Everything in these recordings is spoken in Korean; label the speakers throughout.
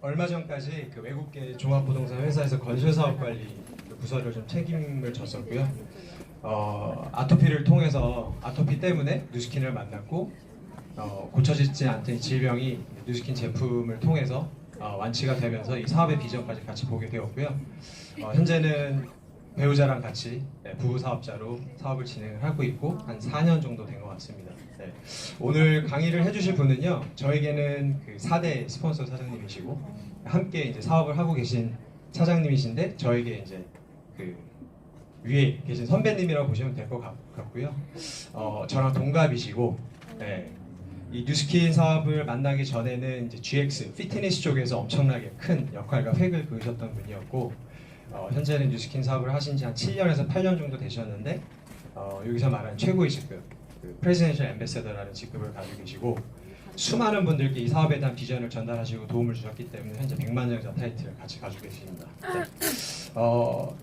Speaker 1: 얼마 전까지 그 외국계 종합부동산 회사에서 건설사업관리 부서를 좀 책임을 졌었고요. 아토피를 통해서 아토피 때문에 뉴스킨을 만났고 고쳐지지 않던 질병이 뉴스킨 제품을 통해서 완치가 되면서 이 사업의 비전까지 같이 보게 되었고요. 현재는 배우자랑 같이 부부 사업자로 사업을 진행을 하고 있고 한 4년 정도 된 것 같습니다. 네. 오늘 강의를 해주실 분은요, 저에게는 그 4대 스폰서 사장님이시고 함께 이제 사업을 하고 계신 사장님이신데 저에게 이제 그 위에 계신 선배님이라고 보시면 될 것 같고요. 저랑 동갑이시고, 네. 이 뉴스킨 사업을 만나기 전에는 이제 GX 피트니스 쪽에서 엄청나게 큰 역할과 획을 그으셨던 분이었고, 현재는 뉴스킨 사업을 하신 지 한 7년에서 8년 정도 되셨는데, 여기서 말하는 최고의 직급, 그 프레지던셜 앰베서더라는 직급을 가지고 계시고, 수많은 분들께 이 사업에 대한 비전을 전달하시고 도움을 주셨기 때문에 현재 백만장자 타이틀을 같이 가지고 계십니다. 네.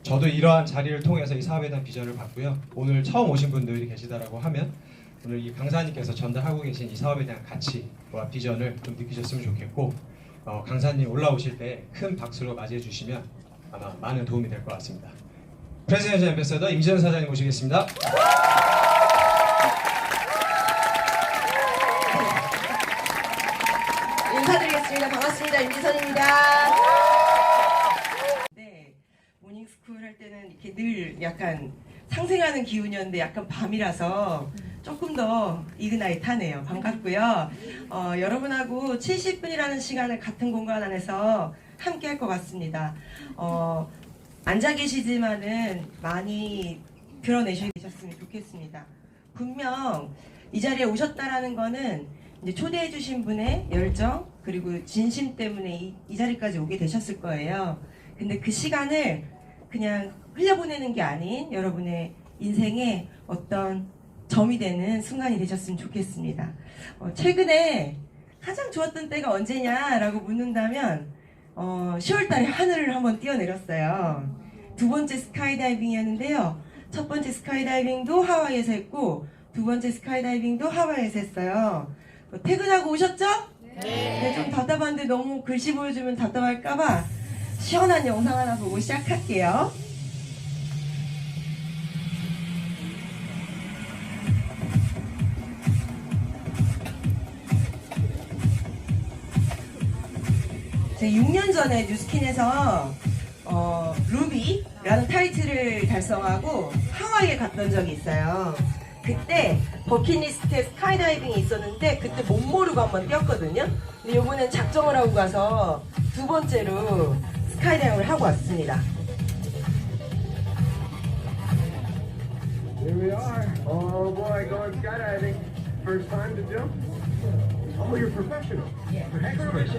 Speaker 1: 저도 이러한 자리를 통해서 이 사업에 대한 비전을 받고요. 오늘 처음 오신 분들이 계시다라고 하면 오늘 이 강사님께서 전달하고 계신 이 사업에 대한 가치와 비전을 좀 느끼셨으면 좋겠고, 강사님 올라오실 때 큰 박수로 맞이해 주시면 아마 많은 도움이 될 것 같습니다. 프레지던셜 앰베서더 임지현 사장님 모시겠습니다.
Speaker 2: 인사드리겠습니다. 반갑습니다. 임지선입니다. 네, 모닝스쿨 할 때는 이렇게 늘 약간 상생하는 기운이었는데 약간 밤이라서 조금 더 이그나이트하네요. 반갑고요. 여러분하고 70분이라는 시간을 같은 공간 안에서 함께 할 것 같습니다. 앉아 계시지만은 많이 드러내셨으면 좋겠습니다. 분명 이 자리에 오셨다라는 거는 이제 초대해 주신 분의 열정 그리고 진심 때문에 이 자리까지 오게 되셨을 거예요. 근데 그 시간을 그냥 흘려보내는 게 아닌 여러분의 인생에 어떤 점이 되는 순간이 되셨으면 좋겠습니다. 최근에 가장 좋았던 때가 언제냐라고 묻는다면 10월달에 하늘을 한번 뛰어내렸어요. 두 번째 스카이다이빙이었는데요. 첫 번째 스카이다이빙도 하와이에서 했고 두 번째 스카이다이빙도 하와이에서 했어요. 퇴근하고 오셨죠? 네. 좀 답답한데 너무 글씨 보여주면 답답할까봐 시원한 영상 하나 보고 시작할게요. 제가 6년 전에 뉴스킨에서 루비라는 타이틀을 달성하고 하와이에 갔던 적이 있어요. 그때 버킷리스트에 스카이다이빙이 있었는데 그때 못 모르고 한번 뛰었거든요. 근데 이번엔 작정을 하고 가서 두 번째로 스카이다이빙을 하고 왔습니다.
Speaker 3: Here we are. Oh boy, going skydiving. First time to jump? Oh, you're professional. Yeah. Excellent.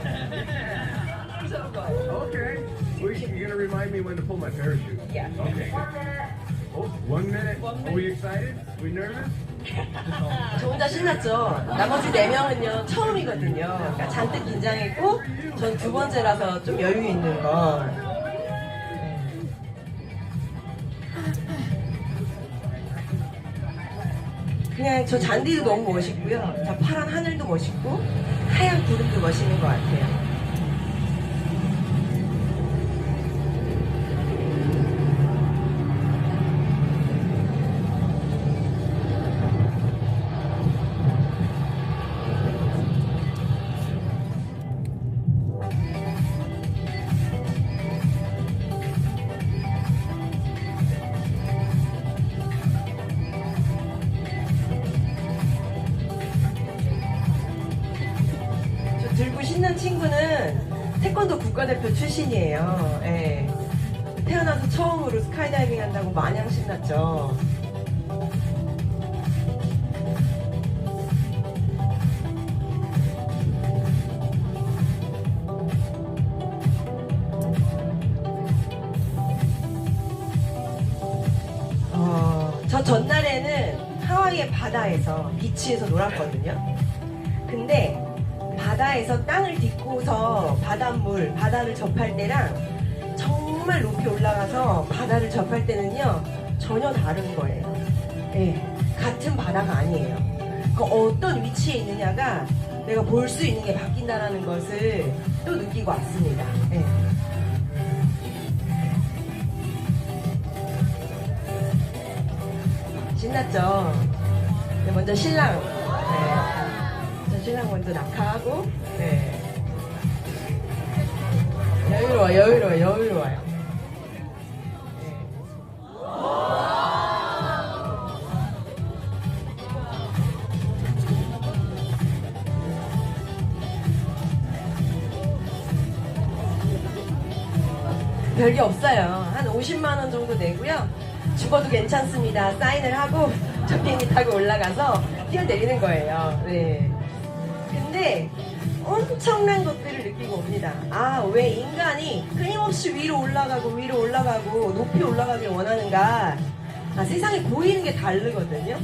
Speaker 3: Okay. Well, you're gonna remind me when to pull my parachute.
Speaker 2: Yeah.
Speaker 3: Okay. Oh, 1 minute. Are we excited? We nervous?
Speaker 2: 저 혼자 신났죠. 나머지 4명은요 처음이거든요. 그러니까 잔뜩 긴장했고 전 두 번째라서 좀 여유 있는 거. 그냥 저 잔디도 너무 멋있고요. 저 파란 하늘도 멋있고 하얀 구름도 멋있는 것 같아요. 들고 신는 친구는 태권도 국가대표 출신이에요. 예. 태어나서 처음으로 스카이다이빙 한다고 마냥 신났죠. 저 전날에는 하와이의 바다에서 비치에서 놀았거든요. 근데 바다에서 땅을 딛고서 바다를 접할 때랑 정말 높이 올라가서 바다를 접할 때는요 전혀 다른 거예요. 네, 같은 바다가 아니에요. 그 어떤 위치에 있느냐가 내가 볼 수 있는 게 바뀐다라는 것을 또 느끼고 왔습니다. 네. 신났죠? 네, 먼저 신랑. 네. 저 신랑 먼저 낙하하고. 네. 여유로워요. 네. 별게 없어요. 한 50만 원 정도 내고요. 죽어도 괜찮습니다. 사인을 하고 저 비행기 타고 올라가서 뛰어내리는 거예요. 네. 근데 엄청난 것들을 느끼고 옵니다. 아, 왜 인간이 끊임없이 위로 올라가고 높이 올라가길 원하는가. 아, 세상에 보이는 게 다르거든요.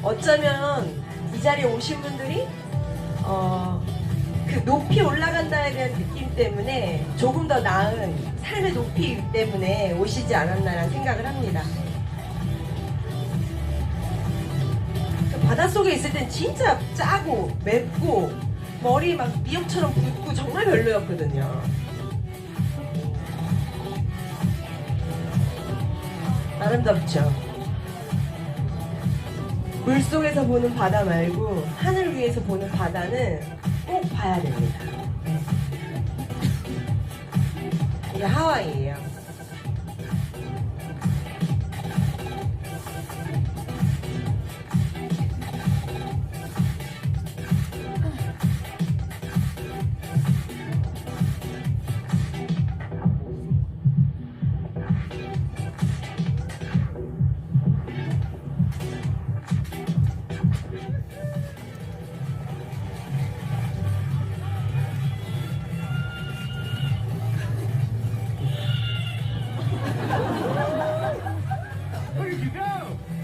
Speaker 2: 어쩌면 이 자리에 오신 분들이 그 높이 올라간다에 대한 느낌 때문에 조금 더 나은 삶의 높이 때문에 오시지 않았나라는 생각을 합니다. 바닷속에 있을 땐 진짜 짜고 맵고 머리 막 미역처럼 붓고 정말 별로였거든요. 아름답죠? 물속에서 보는 바다 말고 하늘 위에서 보는 바다는 꼭 봐야 됩니다. 이게 하와이예요.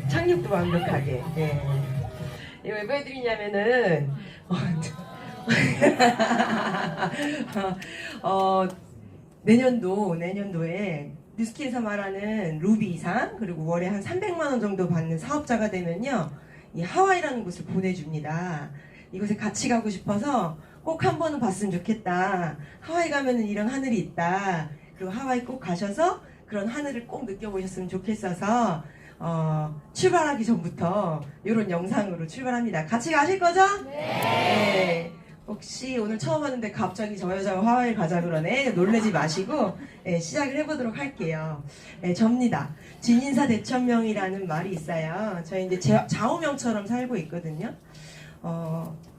Speaker 2: 착륙도 완벽하게. 예. 이거 왜 보여드리냐면은 내년도에 뉴스키에서 말하는 루비 이상 그리고 월에 한 300만 원 정도 받는 사업자가 되면요, 이 하와이라는 곳을 보내줍니다. 이곳에 같이 가고 싶어서 꼭 한 번은 봤으면 좋겠다. 하와이 가면은 이런 하늘이 있다. 그리고 하와이 꼭 가셔서 그런 하늘을 꼭 느껴보셨으면 좋겠어서 출발하기 전부터 이런 영상으로 출발합니다. 같이 가실 거죠? 네. 혹시 오늘 처음 왔는데 갑자기 저 여자가 하와이 가자 그러네, 놀라지 마시고 시작을 해보도록 할게요. 접니다. 진인사 대천명이라는 말이 있어요. 저희 이제 좌우명처럼 살고 있거든요.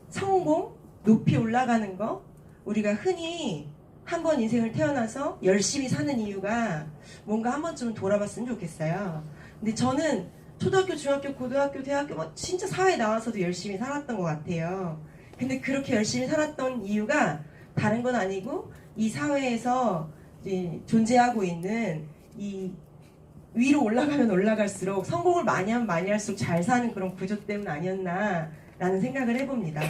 Speaker 2: 성공, 높이 올라가는 거, 우리가 흔히 한 번 인생을 태어나서 열심히 사는 이유가 뭔가 한 번쯤은 돌아봤으면 좋겠어요. 근데 저는 초등학교, 중학교, 고등학교, 대학교 진짜 사회에 나와서도 열심히 살았던 것 같아요. 근데 그렇게 열심히 살았던 이유가 다른 건 아니고 이 사회에서 이제 존재하고 있는 이 위로 올라가면 올라갈수록 성공을 많이 하면 많이 할수록 잘 사는 그런 구조 때문 아니었나라는 생각을 해봅니다.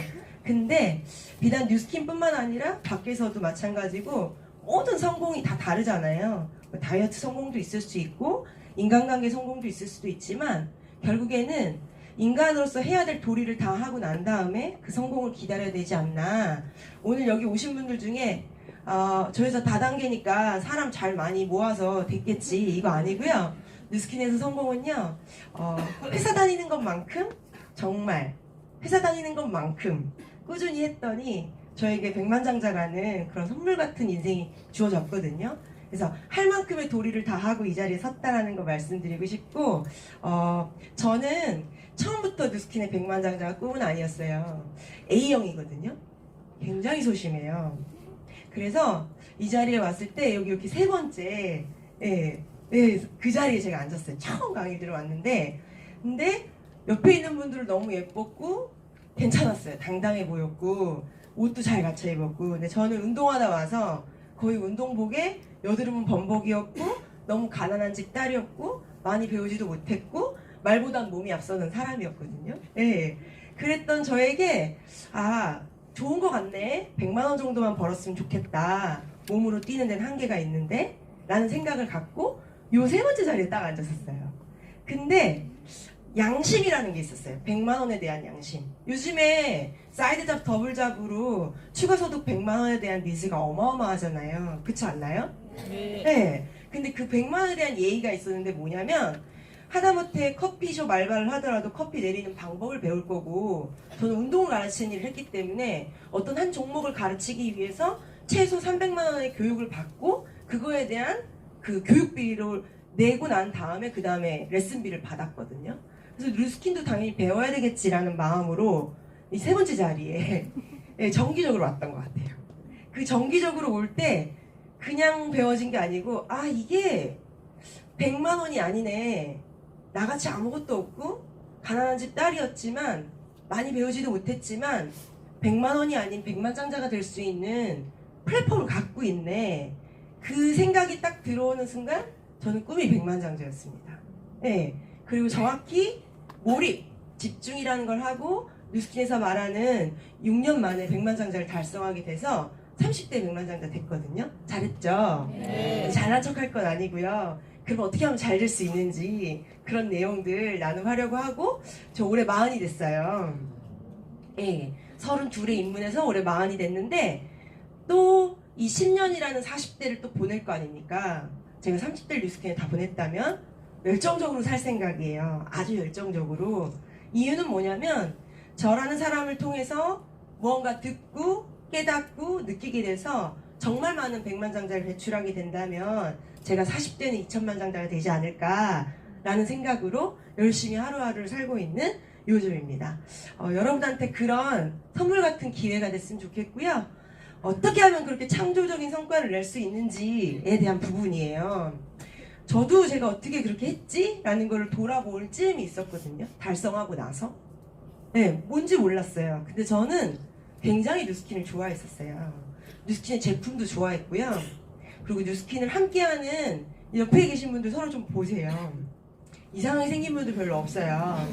Speaker 2: 근데 비단 뉴스킨뿐만 아니라 밖에서도 마찬가지고 모든 성공이 다 다르잖아요. 다이어트 성공도 있을 수 있고 인간관계 성공도 있을 수도 있지만 결국에는 인간으로서 해야 될 도리를 다 하고 난 다음에 그 성공을 기다려야 되지 않나. 오늘 여기 오신 분들 중에 저 회사 다단계니까 사람 잘 많이 모아서 됐겠지, 이거 아니고요. 뉴스킨에서 성공은요, 회사 다니는 것만큼, 정말 회사 다니는 것만큼 꾸준히 했더니 저에게 백만장자라는 그런 선물 같은 인생이 주어졌거든요. 그래서 할 만큼의 도리를 다 하고 이 자리에 섰다라는 거 말씀드리고 싶고, 저는 처음부터 뉴스킨의 백만장자가 꿈은 아니었어요. A형이거든요. 굉장히 소심해요. 그래서 이 자리에 왔을 때 여기 이렇게 세 번째, 그 자리에 제가 앉았어요. 처음 강의 들어왔는데, 근데 옆에 있는 분들은 너무 예뻤고 괜찮았어요. 당당해 보였고 옷도 잘 갖춰 입었고. 근데 저는 운동하다 와서 거의 운동복에 여드름은 범벅이었고 너무 가난한 집 딸이었고 많이 배우지도 못했고 말보단 몸이 앞서는 사람이었거든요. 그랬던 저에게 좋은 거 같네, 100만 원 정도만 벌었으면 좋겠다, 몸으로 뛰는 데는 한계가 있는데 라는 생각을 갖고 요 세 번째 자리에 딱 앉았었어요. 근데 양심이라는 게 있었어요. 100만 원에 대한 양심. 요즘에 사이드 잡, 더블 잡으로 추가 소득 100만 원에 대한 니즈가 어마어마하잖아요. 그렇지 않나요? 네. 근데 그 100만 원에 대한 예의가 있었는데 뭐냐면 하다못해 커피숍 알바를 하더라도 커피 내리는 방법을 배울 거고 저는 운동을 가르치는 일을 했기 때문에 어떤 한 종목을 가르치기 위해서 최소 300만 원의 교육을 받고 그거에 대한 그 교육비를 내고 난 다음에 그 다음에 레슨비를 받았거든요. 그래서 누스킨도 당연히 배워야 되겠지라는 마음으로 이 세 번째 자리에 정기적으로 왔던 것 같아요. 그 정기적으로 올 때 그냥 배워진 게 아니고 아 이게 100만 원이 아니네. 나같이 아무것도 없고 가난한 집 딸이었지만 많이 배우지도 못했지만 100만 원이 아닌 백만장자가 될 수 있는 플랫폼을 갖고 있네. 그 생각이 딱 들어오는 순간 저는 꿈이 백만장자였습니다. 네. 그리고 정확히 몰입, 집중이라는 걸 하고 뉴스킨에서 말하는 6년 만에 백만장자를 달성하게 돼서 30대 백만장자 됐거든요. 잘했죠? 네. 잘난 척할 건 아니고요. 그럼 어떻게 하면 잘 될 수 있는지 그런 내용들 나눔하려고 하고 저 올해 40이 됐어요. 예, 32에 입문해서 올해 40이 됐는데 또 이 10년이라는 40대를 또 보낼 거 아닙니까? 제가 30대를 뉴스킨에 다 보냈다면 열정적으로 살 생각이에요. 아주 열정적으로. 이유는 뭐냐면 저라는 사람을 통해서 무언가 듣고 깨닫고 느끼게 돼서 정말 많은 백만장자를 배출하게 된다면 제가 40대는 2천만장자가 되지 않을까라는 생각으로 열심히 하루하루를 살고 있는 요즘입니다. 여러분한테 그런 선물 같은 기회가 됐으면 좋겠고요. 어떻게 하면 그렇게 창조적인 성과를 낼 수 있는지에 대한 부분이에요. 저도 제가 어떻게 그렇게 했지? 라는 걸 돌아볼 쯤이 있었거든요. 달성하고 나서. 네, 뭔지 몰랐어요. 근데 저는 굉장히 뉴스킨을 좋아했었어요. 뉴스킨의 제품도 좋아했고요. 그리고 뉴스킨을 함께하는 옆에 계신 분들 서로 좀 보세요. 이상하게 생긴 분들 별로 없어요.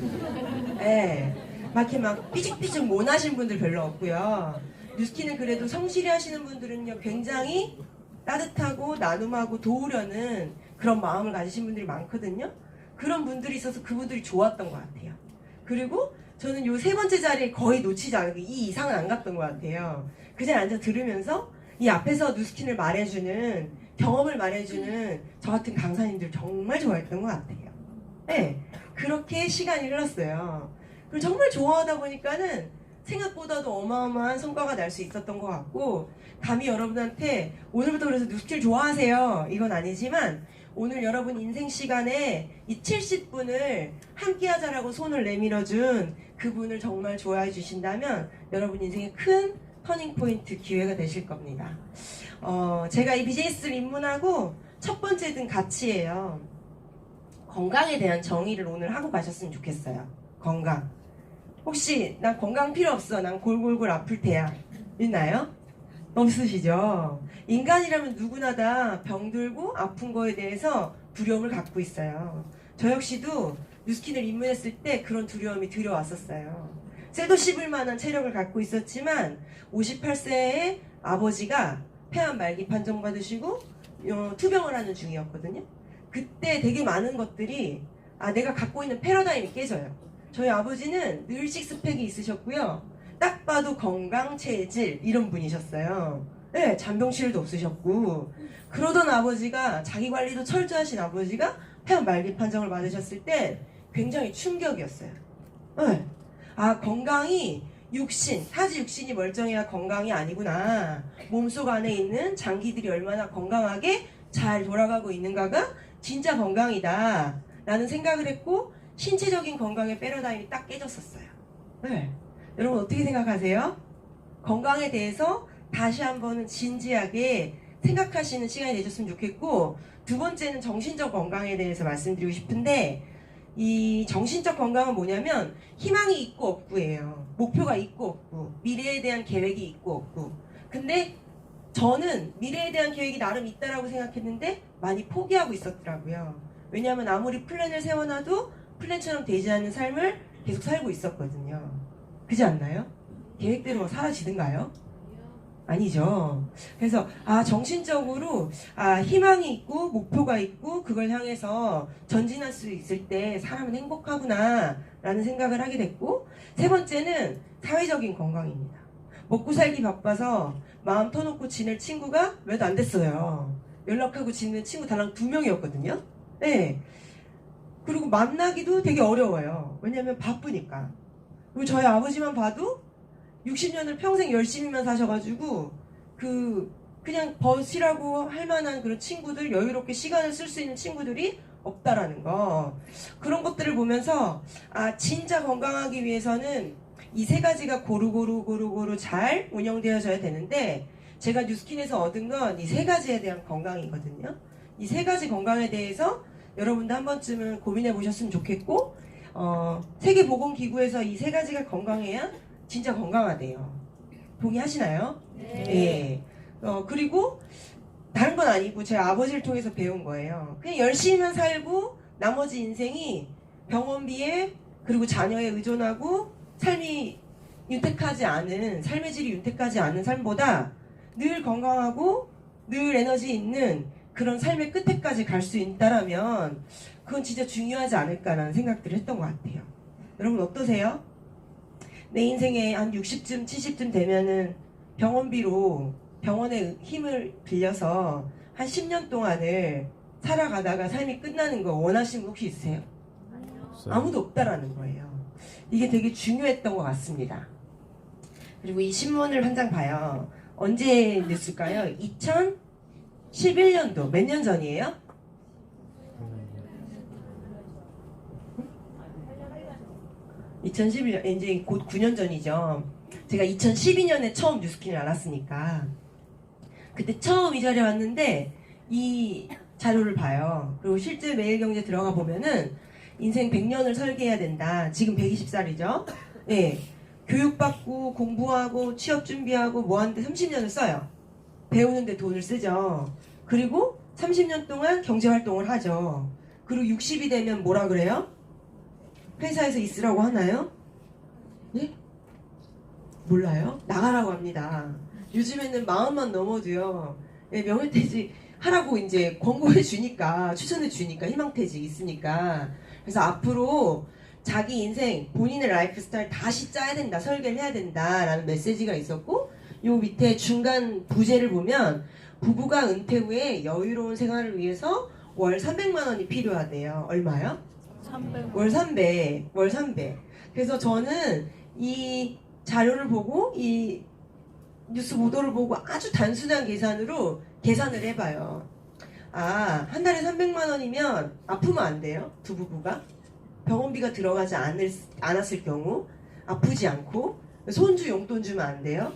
Speaker 2: 네, 막 이렇게 막 삐죽삐죽 모나신 분들 별로 없고요. 뉴스킨을 그래도 성실히 하시는 분들은요 굉장히 따뜻하고 나눔하고 도우려는 그런 마음을 가지신 분들이 많거든요. 그런 분들이 있어서 그분들이 좋았던 것 같아요. 그리고 저는 요 세 번째 자리에 거의 놓치지 않고 이 이상은 안 갔던 것 같아요. 그 자리에 앉아 들으면서 이 앞에서 뉴스킨을 말해주는 경험을 말해주는 저 같은 강사님들 정말 좋아했던 것 같아요. 네, 그렇게 시간이 흘렀어요. 그리고 정말 좋아하다 보니까는 생각보다도 어마어마한 성과가 날 수 있었던 것 같고 감히 여러분한테 오늘부터 그래서 뉴스킬 좋아하세요 이건 아니지만 오늘 여러분 인생 시간에 이 70분을 함께 하자라고 손을 내밀어준 그분을 정말 좋아해 주신다면 여러분 인생의 큰 터닝포인트 기회가 되실 겁니다. 제가 이 비즈니스를 입문하고 첫 번째 든 가치예요. 건강에 대한 정의를 오늘 하고 가셨으면 좋겠어요. 건강. 혹시 난 건강 필요 없어. 난 골골골 아플 테야. 있나요? 없으시죠? 인간이라면 누구나 다 병들고 아픈 거에 대해서 두려움을 갖고 있어요. 저 역시도 뉴스킨을 입문했을 때 그런 두려움이 들여왔었어요. 쇠도 씹을 만한 체력을 갖고 있었지만 58세의 아버지가 폐암 말기 판정받으시고 투병을 하는 중이었거든요. 그때 되게 많은 것들이 내가 갖고 있는 패러다임이 깨져요. 저희 아버지는 늘 식스팩이 있으셨고요. 딱 봐도 건강, 체질 이런 분이셨어요. 네, 잔병치레도 없으셨고 그러던 아버지가 자기관리도 철저하신 아버지가 폐암 말기 판정을 받으셨을 때 굉장히 충격이었어요. 네. 건강이 육신, 타지 육신이 멀쩡해야 건강이 아니구나. 몸속 안에 있는 장기들이 얼마나 건강하게 잘 돌아가고 있는가가 진짜 건강이다 라는 생각을 했고 신체적인 건강의 패러다임이 딱 깨졌었어요. 네. 여러분 어떻게 생각하세요? 건강에 대해서 다시 한번은 진지하게 생각하시는 시간이 되셨으면 좋겠고 두 번째는 정신적 건강에 대해서 말씀드리고 싶은데 이 정신적 건강은 뭐냐면 희망이 있고 없고예요. 목표가 있고 없고 미래에 대한 계획이 있고 없고 근데 저는 미래에 대한 계획이 나름 있다라고 생각했는데 많이 포기하고 있었더라고요. 왜냐하면 아무리 플랜을 세워놔도 플랜처럼 되지 않는 삶을 계속 살고 있었거든요. 그렇지 않나요? 계획대로 사라지든가요? 아니죠. 그래서 정신적으로 희망이 있고 목표가 있고 그걸 향해서 전진할 수 있을 때 사람은 행복하구나 라는 생각을 하게 됐고, 세 번째는 사회적인 건강입니다. 먹고 살기 바빠서 마음 터놓고 지낼 친구가 몇 안 됐어요. 연락하고 지내는 친구 달랑 2명이었거든요. 네. 그리고 만나기도 되게 어려워요. 왜냐면 바쁘니까. 그리고 저희 아버지만 봐도 60년을 평생 열심히만 사셔가지고 그냥 버시라고 할 만한 그런 친구들, 여유롭게 시간을 쓸 수 있는 친구들이 없다라는 거. 그런 것들을 보면서 진짜 건강하기 위해서는 이 세 가지가 고루고루 잘 운영되어져야 되는데, 제가 뉴스킨에서 얻은 건 이 세 가지에 대한 건강이거든요. 이 세 가지 건강에 대해서 여러분도 한 번쯤은 고민해 보셨으면 좋겠고, 세계보건기구에서 이 세 가지가 건강해야 진짜 건강하대요. 동의하시나요? 네. 그리고 다른 건 아니고 제 아버지를 통해서 배운 거예요. 그냥 열심히만 살고 나머지 인생이 병원비에 그리고 자녀에 의존하고 삶의 질이 윤택하지 않은 삶보다 늘 건강하고 늘 에너지 있는 그런 삶의 끝에까지 갈 수 있다라면 그건 진짜 중요하지 않을까라는 생각들을 했던 것 같아요. 여러분 어떠세요? 내 인생에 한 60쯤 70쯤 되면은 병원비로 병원의 힘을 빌려서 한 10년 동안을 살아가다가 삶이 끝나는 거 원하시는 분 혹시 있으세요? 아무도 없다라는 거예요. 이게 되게 중요했던 것 같습니다. 그리고 이 신문을 한 장 봐요. 언제 냈을까요? 2011년도. 몇 년 전이에요? 2011년, 이제 곧 9년 전이죠. 제가 2012년에 처음 뉴스킨을 알았으니까. 그때 처음 이 자리에 왔는데 이 자료를 봐요. 그리고 실제 매일경제 들어가 보면은 인생 100년을 설계해야 된다. 지금 120살이죠. 예. 교육받고 공부하고 취업 준비하고 뭐 하는데 30년을 써요. 배우는데 돈을 쓰죠. 그리고 30년 동안 경제활동을 하죠. 그리고 60이 되면 뭐라 그래요? 회사에서 있으라고 하나요? 예? 몰라요? 나가라고 합니다. 요즘에는 마음만 넘어도요. 예, 명예퇴직 하라고 이제 권고해 주니까, 추천해 주니까, 희망퇴직 있으니까. 그래서 앞으로 자기 인생, 본인의 라이프 스타일 다시 짜야 된다, 설계를 해야 된다라는 메시지가 있었고, 요 밑에 중간 부제를 보면 부부가 은퇴 후에 여유로운 생활을 위해서 월 300만 원이 필요하대요. 얼마요? 300. 월 300. 그래서 저는 이 자료를 보고 이 뉴스 보도를 보고 아주 단순한 계산으로 계산을 해봐요. 한 달에 300만 원이면 아프면 안 돼요? 두 부부가? 병원비가 들어가지 않았을 경우 아프지 않고 손주 용돈 주면 안 돼요?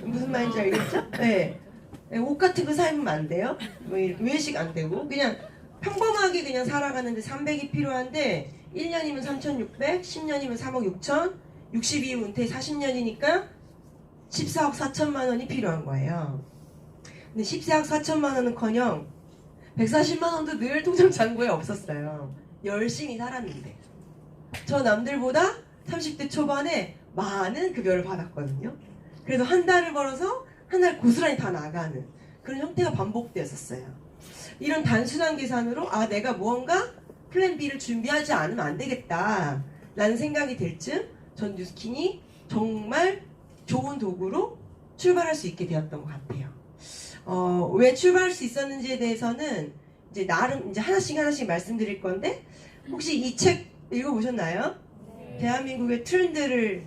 Speaker 2: 무슨 말인지 알겠죠? 네. 옷 같은 거 사입으면 안 돼요? 뭐 이렇게 외식 안 되고 그냥 평범하게 그냥 살아가는데 300이 필요한데 1년이면 3,600, 10년이면 3억 6천, 60 이후 은퇴 40년이니까 14억 4천만 원이 필요한 거예요. 근데 14억 4천만 원은커녕 140만 원도 늘 통장 잔고에 없었어요. 열심히 살았는데. 저 남들보다 30대 초반에 많은 급여를 받았거든요. 그래도 한 달을 벌어서 한 달 고스란히 다 나가는 그런 형태가 반복되었었어요. 이런 단순한 계산으로 내가 무언가 플랜 B를 준비하지 않으면 안 되겠다 라는 생각이 들 쯤 전 뉴스킨이 정말 좋은 도구로 출발할 수 있게 되었던 것 같아요. 왜 출발할 수 있었는지에 대해서는 이제 나름 이제 하나씩 말씀드릴 건데, 혹시 이 책 읽어보셨나요? 네. 대한민국의 트렌드를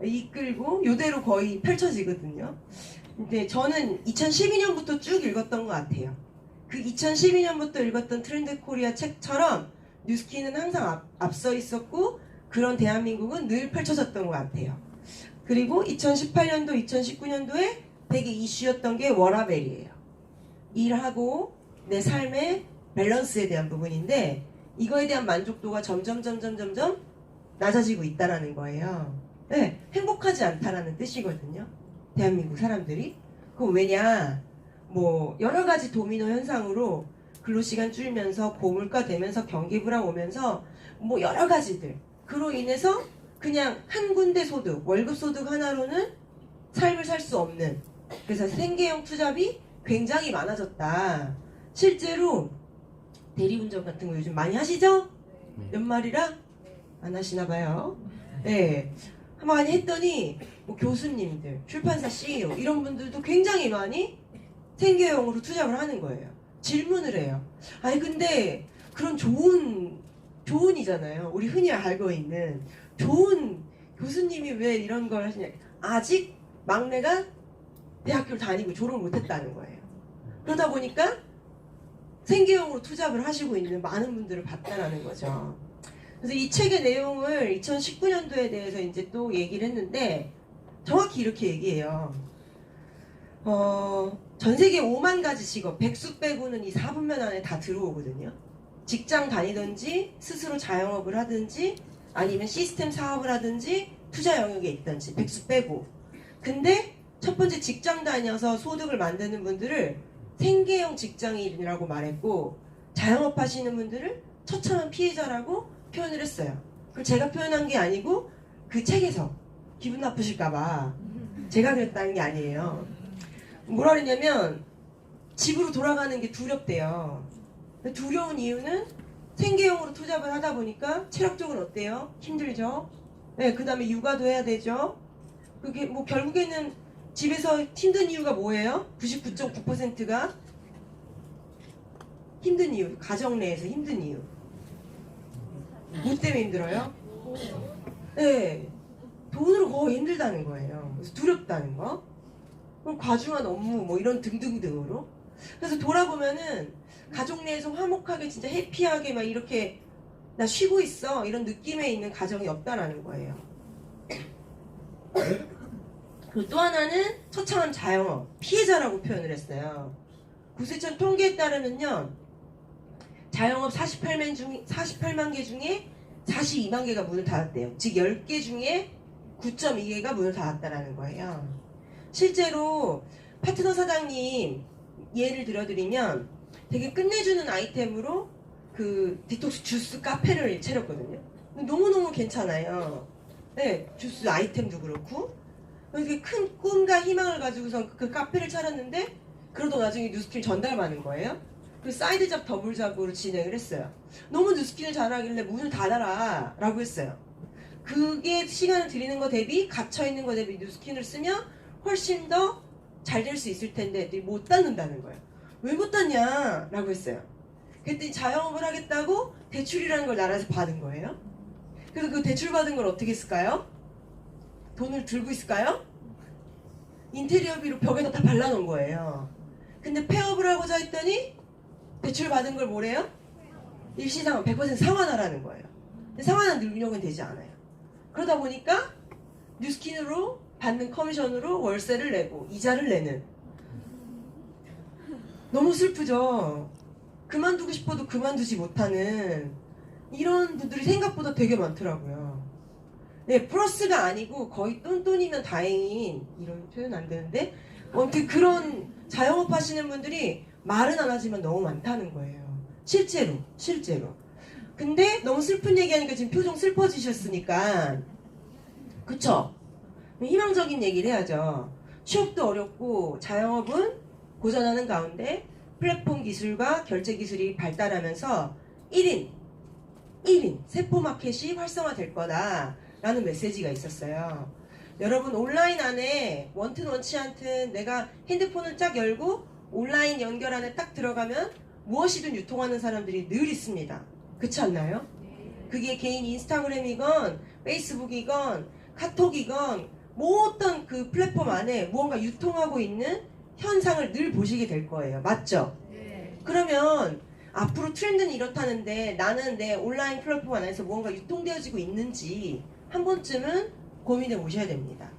Speaker 2: 이끌고 이대로 거의 펼쳐지거든요. 근데 저는 2012년부터 쭉 읽었던 것 같아요. 그 2012년부터 읽었던 트렌드 코리아 책처럼 뉴스킨은 항상 앞서 있었고 그런 대한민국은 늘 펼쳐졌던 것 같아요. 그리고 2018년도, 2019년도에 되게 이슈였던 게 워라밸이에요. 일하고 내 삶의 밸런스에 대한 부분인데 이거에 대한 만족도가 점점 낮아지고 있다는 거예요. 네, 행복하지 않다라는 뜻이거든요. 대한민국 사람들이. 그럼 왜냐? 뭐 여러 가지 도미노 현상으로 근로시간 줄면서 고물가 되면서 경기 불황 오면서 뭐 여러 가지들 그로 인해서 그냥 한 군데 소득, 월급 소득 하나로는 삶을 살 수 없는 그래서 생계형 투잡이 굉장히 많아졌다. 실제로 대리운전 같은 거 요즘 많이 하시죠? 연말이라 안 하시나 봐요. 네. 많이 했더니 뭐 교수님들, 출판사 CEO 이런 분들도 굉장히 많이 생계형으로 투잡을 하는 거예요. 질문을 해요. 아니 근데 그런 좋은이잖아요. 우리 흔히 알고 있는 좋은 교수님이 왜 이런 걸 하시냐. 아직 막내가 대학교를 다니고 졸업을 못했다는 거예요. 그러다 보니까 생계형으로 투잡을 하시고 있는 많은 분들을 봤다라는 거죠. 그래서 이 책의 내용을 2019년도에 대해서 이제 또 얘기를 했는데 정확히 이렇게 얘기해요. 전 세계 5만 가지 직업, 백수 빼고는 이 4분면 안에 다 들어오거든요. 직장 다니든지 스스로 자영업을 하든지 아니면 시스템 사업을 하든지 투자 영역에 있든지 백수 빼고. 근데 첫 번째 직장 다녀서 소득을 만드는 분들을 생계형 직장인이라고 말했고 자영업 하시는 분들을 처참한 피해자라고 표현을 했어요. 그걸 제가 표현한 게 아니고 그 책에서 기분 나쁘실까봐 제가 그랬다는 게 아니에요. 뭐라 그랬냐면 집으로 돌아가는 게 두렵대요. 두려운 이유는 생계형으로 투잡을 하다 보니까 체력적으로 어때요? 힘들죠? 네, 그 다음에 육아도 해야 되죠? 그게 뭐 결국에는 집에서 힘든 이유가 뭐예요? 99.9%가 힘든 이유, 가정 내에서 힘든 이유. 뭐 때문에 힘들어요? 네, 돈으로 거의 힘들다는 거예요. 그래서 두렵다는 거. 그럼 과중한 업무 뭐 이런 등등등으로. 그래서 돌아보면은 가족 내에서 화목하게 진짜 해피하게 막 이렇게 나 쉬고 있어 이런 느낌에 있는 가정이 없다라는 거예요. 그리고 또 하나는 처참한 자영업 피해자라고 표현을 했어요. 구세청 통계에 따르면요 자영업 48만 개 중에 42만 개가 문을 닫았대요. 즉 10개 중에 9.2개가 문을 닫았다라는 거예요. 실제로 파트너 사장님 예를 들어드리면 되게 끝내주는 아이템으로 그 디톡스 주스 카페를 차렸거든요. 너무너무 괜찮아요. 네, 주스 아이템도 그렇고 되게 큰 꿈과 희망을 가지고서 그 카페를 차렸는데 그러다 나중에 뉴스킬 전달받는 거예요. 그 사이드 잡 더블 잡으로 진행을 했어요. 너무 뉴스킬을 잘하길래 문을 닫아라 라고 했어요. 그게 시간을 들이는 거 대비 갇혀있는 거 대비 뉴스킨을 쓰면 훨씬 더 잘 될 수 있을 텐데 못 닫는다는 거예요. 왜 못 닫냐 라고 했어요. 그랬더니 자영업을 하겠다고 대출이라는 걸 나라에서 받은 거예요. 그래서 그 대출 받은 걸 어떻게 쓸까요? 돈을 들고 있을까요? 인테리어비로 벽에다 다 발라놓은 거예요. 근데 폐업을 하고자 했더니 대출 받은 걸 뭐래요? 일시상환 100% 상환하라는 거예요. 근데 상환한 능력은 되지 않아요. 그러다 보니까 뉴스킨으로 받는 커미션으로 월세를 내고 이자를 내는. 너무 슬프죠. 그만두고 싶어도 그만두지 못하는 이런 분들이 생각보다 되게 많더라고요. 네, 플러스가 아니고 거의 똔똔이면 다행인 이런 표현 안 되는데 아무튼 그런 자영업 하시는 분들이 말은 안 하지만 너무 많다는 거예요. 실제로. 근데 너무 슬픈 얘기하니까 지금 표정 슬퍼지셨으니까 그쵸? 희망적인 얘기를 해야죠. 취업도 어렵고 자영업은 고전하는 가운데 플랫폼 기술과 결제 기술이 발달하면서 1인 세포 마켓이 활성화될 거다 라는 메시지가 있었어요. 여러분 온라인 안에 원튼 원치 않든 내가 핸드폰을 쫙 열고 온라인 연결 안에 딱 들어가면 무엇이든 유통하는 사람들이 늘 있습니다. 그렇지 않나요? 그게 개인 인스타그램이건 페이스북이건 카톡이건 뭐 어떤 그 플랫폼 안에 무언가 유통하고 있는 현상을 늘 보시게 될 거예요. 맞죠? 그러면 앞으로 트렌드는 이렇다는데 나는 내 온라인 플랫폼 안에서 무언가 유통되어지고 있는지 한 번쯤은 고민해 보셔야 됩니다.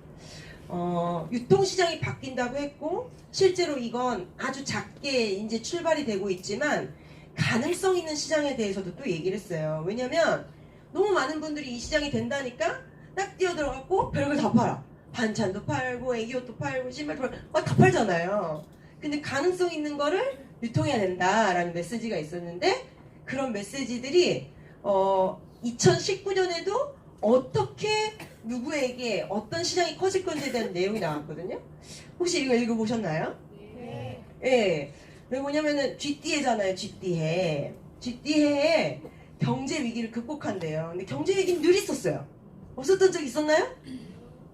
Speaker 2: 유통시장이 바뀐다고 했고 실제로 이건 아주 작게 이제 출발이 되고 있지만 가능성 있는 시장에 대해서도 또 얘기를 했어요. 왜냐면 너무 많은 분들이 이 시장이 된다니까 딱 뛰어들어갖고 별걸 다 팔아. 반찬도 팔고 애기옷도 팔고 신발도 팔고 다 팔잖아요. 근데 가능성 있는 거를 유통해야 된다라는 메시지가 있었는데 그런 메시지들이 2019년에도 어떻게 누구에게 어떤 시장이 커질 건지에 대한 내용이 나왔거든요. 혹시 이거 읽어보셨나요?
Speaker 4: 네.
Speaker 2: 예. 왜 뭐냐면은 쥐띠해잖아요. 쥐띠해. 쥐띠해에 경제 위기를 극복한대요. 근데 경제 위기는 늘 있었어요. 없었던 적 있었나요?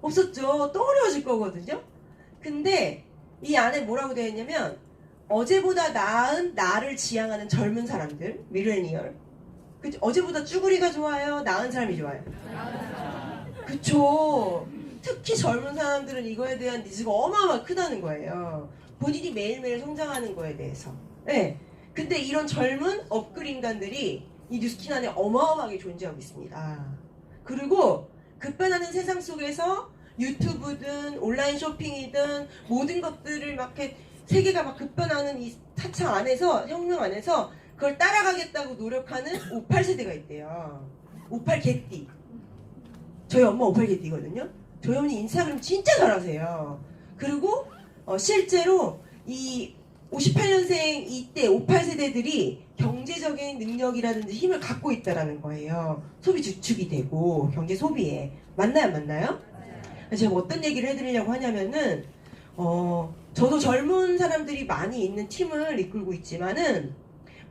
Speaker 2: 없었죠. 또 어려워질 거거든요. 근데 이 안에 뭐라고 되어 있냐면 어제보다 나은 나를 지향하는 젊은 사람들, 밀레니얼. 그쵸? 어제보다 쭈구리가 좋아요? 나은 사람이 좋아요? 그쵸. 특히 젊은 사람들은 이거에 대한 니즈가 어마어마하게 크다는 거예요. 본인이 매일매일 성장하는 거에 대해서. 네. 근데 이런 젊은 업글 인간들이 이 뉴스킨 안에 어마어마하게 존재하고 있습니다. 그리고 급변하는 세상 속에서 유튜브든 온라인 쇼핑이든 모든 것들을 막 이렇게 세계가 막 급변하는 이 타차 안에서, 혁명 안에서 그걸 따라가겠다고 노력하는 58세대가 있대요. 58개띠. 저희 엄마 58개띠거든요. 저희 어머니 인스타그램 진짜 잘하세요. 그리고 실제로 이 58년생 이때 58세대들이 경제적인 능력이라든지 힘을 갖고 있다라는 거예요. 소비 주축이 되고 경제 소비에. 맞나요, 안 맞나요? 제가 어떤 얘기를 해드리려고 하냐면은 저도 젊은 사람들이 많이 있는 팀을 이끌고 있지만은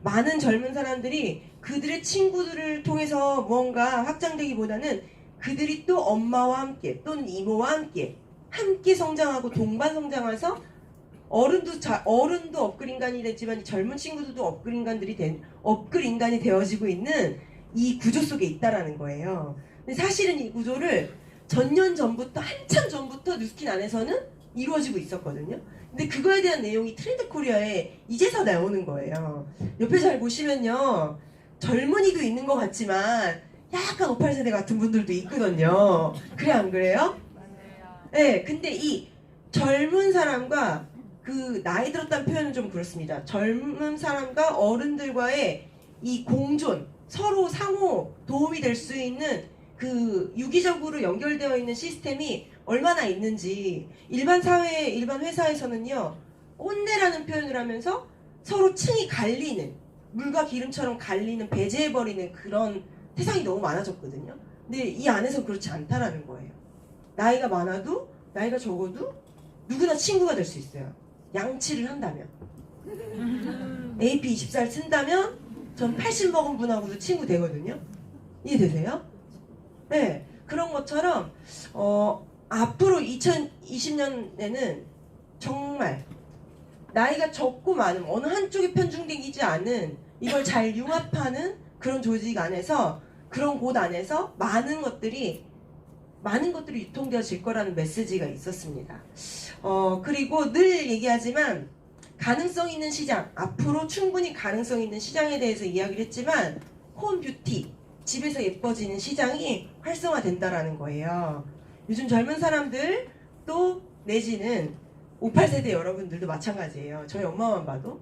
Speaker 2: 많은 젊은 사람들이 그들의 친구들을 통해서 무언가 확장되기보다는 그들이 또 엄마와 함께 또는 이모와 함께 성장하고 동반 성장해서 어른도 업글 인간이 됐지만 이 젊은 친구들도 업글 인간이 되어지고 있는 이 구조 속에 있다라는 거예요. 근데 사실은 이 구조를 한참 전부터 뉴스킨 안에서는 이루어지고 있었거든요. 근데 그거에 대한 내용이 트렌드 코리아에 이제서 나오는 거예요. 옆에 잘 보시면요. 젊은이도 있는 것 같지만 약간 58세대 같은 분들도 있거든요. 그래 안 그래요? 네, 근데 이 젊은 사람과 그 나이 들었다는 표현은 좀 그렇습니다. 젊은 사람과 어른들과의 이 공존, 서로 상호 도움이 될 수 있는 그 유기적으로 연결되어 있는 시스템이 얼마나 있는지 일반 사회, 일반 회사에서는요. 꼰대라는 표현을 하면서 서로 층이 갈리는 물과 기름처럼 갈리는 배제해버리는 그런 세상이 너무 많아졌거든요. 근데 이 안에서 그렇지 않다라는 거예요. 나이가 많아도 나이가 적어도 누구나 친구가 될 수 있어요. 양치를 한다면 AP 24를 쓴다면 전 80 먹은 분하고도 친구 되거든요. 이해되세요? 네, 그런 것처럼 앞으로 2020년에는 정말 나이가 적고 많음 어느 한쪽에 편중되지 않은 이걸 잘 융합하는 그런 조직 안에서 그런 곳 안에서 많은 것들이 유통되어질 거라는 메시지가 있었습니다. 그리고 늘 얘기하지만 가능성 있는 시장, 앞으로 충분히 가능성 있는 시장에 대해서 이야기를 했지만 홈 뷰티, 집에서 예뻐지는 시장이 활성화된다라는 거예요. 요즘 젊은 사람들 또 내지는 58세대 여러분들도 마찬가지예요. 저희 엄마만 봐도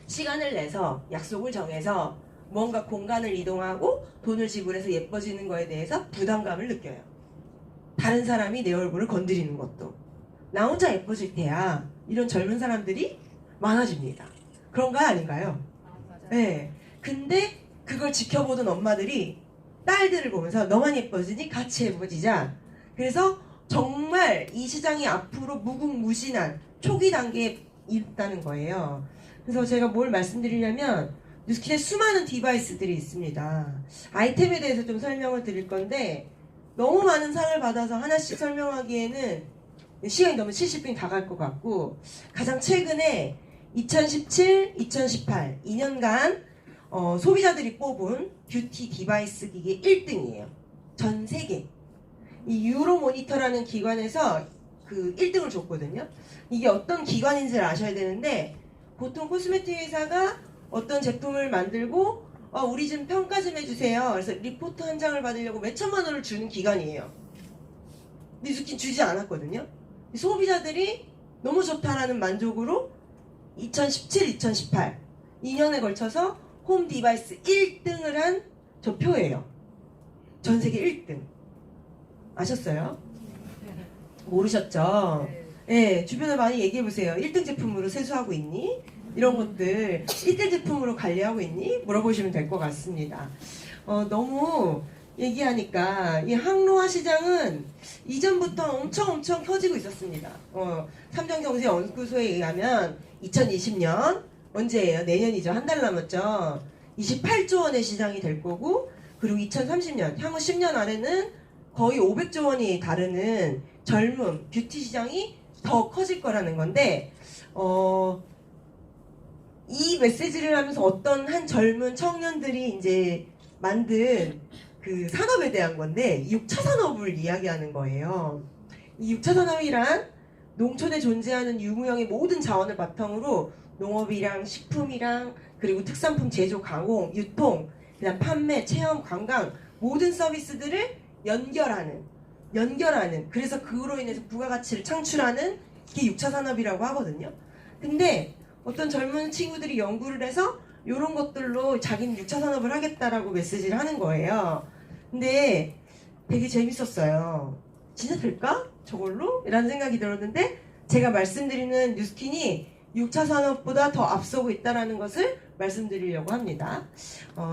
Speaker 2: 시간을 내서 약속을 정해서 뭔가 공간을 이동하고 돈을 지불해서 예뻐지는 거에 대해서 부담감을 느껴요. 다른 사람이 내 얼굴을 건드리는 것도 나 혼자 예뻐질 테야. 이런 젊은 사람들이 많아집니다. 그런가요? 아닌가요? 네. 근데 그걸 지켜보던 엄마들이 딸들을 보면서 너만 예뻐지니 같이 예뻐지자. 그래서 정말 이 시장이 앞으로 무궁무진한 초기 단계에 있다는 거예요. 그래서 제가 뭘 말씀드리냐면 뉴스킨에 수많은 디바이스들이 있습니다. 아이템에 대해서 좀 설명을 드릴 건데 너무 많은 상을 받아서 하나씩 설명하기에는 시간이 너무 70분이 다 갈 것 같고 가장 최근에 2017, 2018 2년간 소비자들이 뽑은 뷰티 디바이스 기계 1등이에요. 전 세계. 이 유로모니터라는 기관에서 그 1등을 줬거든요. 이게 어떤 기관인지를 아셔야 되는데 보통 코스메틱 회사가 어떤 제품을 만들고 우리 좀 평가 좀 해주세요. 그래서 리포트 한 장을 받으려고 몇 천만 원을 주는 기관이에요. 뉴스킨 주지 않았거든요. 소비자들이 너무 좋다라는 만족으로 2017, 2018 2년에 걸쳐서 홈 디바이스 1등을 한 저 표예요. 전 세계 1등. 아셨어요? 모르셨죠? 네, 주변에 많이 얘기해보세요. 1등 제품으로 세수하고 있니? 이런 것들 1등 제품으로 관리하고 있니? 물어보시면 될 것 같습니다. 너무 얘기하니까 이 항로화 시장은 이전부터 엄청 켜지고 있었습니다. 삼성경제연구소에 의하면 2020년 언제예요? 내년이죠. 한 달 남았죠. 28조 원의 시장이 될 거고, 그리고 2030년 향후 10년 안에는 거의 500조 원이 다루는 젊음 뷰티 시장이 더 커질 거라는 건데, 이 메시지를 하면서 어떤 한 젊은 청년들이 이제 만든 그 산업에 대한 건데 6차 산업을 이야기하는 거예요. 이 6차 산업이란 농촌에 존재하는 유무형의 모든 자원을 바탕으로 농업이랑 식품이랑 그리고 특산품 제조, 가공, 유통, 그다음 판매, 체험, 관광 모든 서비스들을 연결하는 그래서 그로 인해서 부가가치를 창출하는 게 6차 산업이라고 하거든요. 근데 어떤 젊은 친구들이 연구를 해서 이런 것들로 자기는 6차 산업을 하겠다라고 메시지를 하는 거예요. 근데 되게 재밌었어요. 진짜 될까? 저걸로? 이라는 생각이 들었는데 제가 말씀드리는 뉴스킨이 6차 산업보다 더 앞서고 있다는 것을 말씀드리려고 합니다.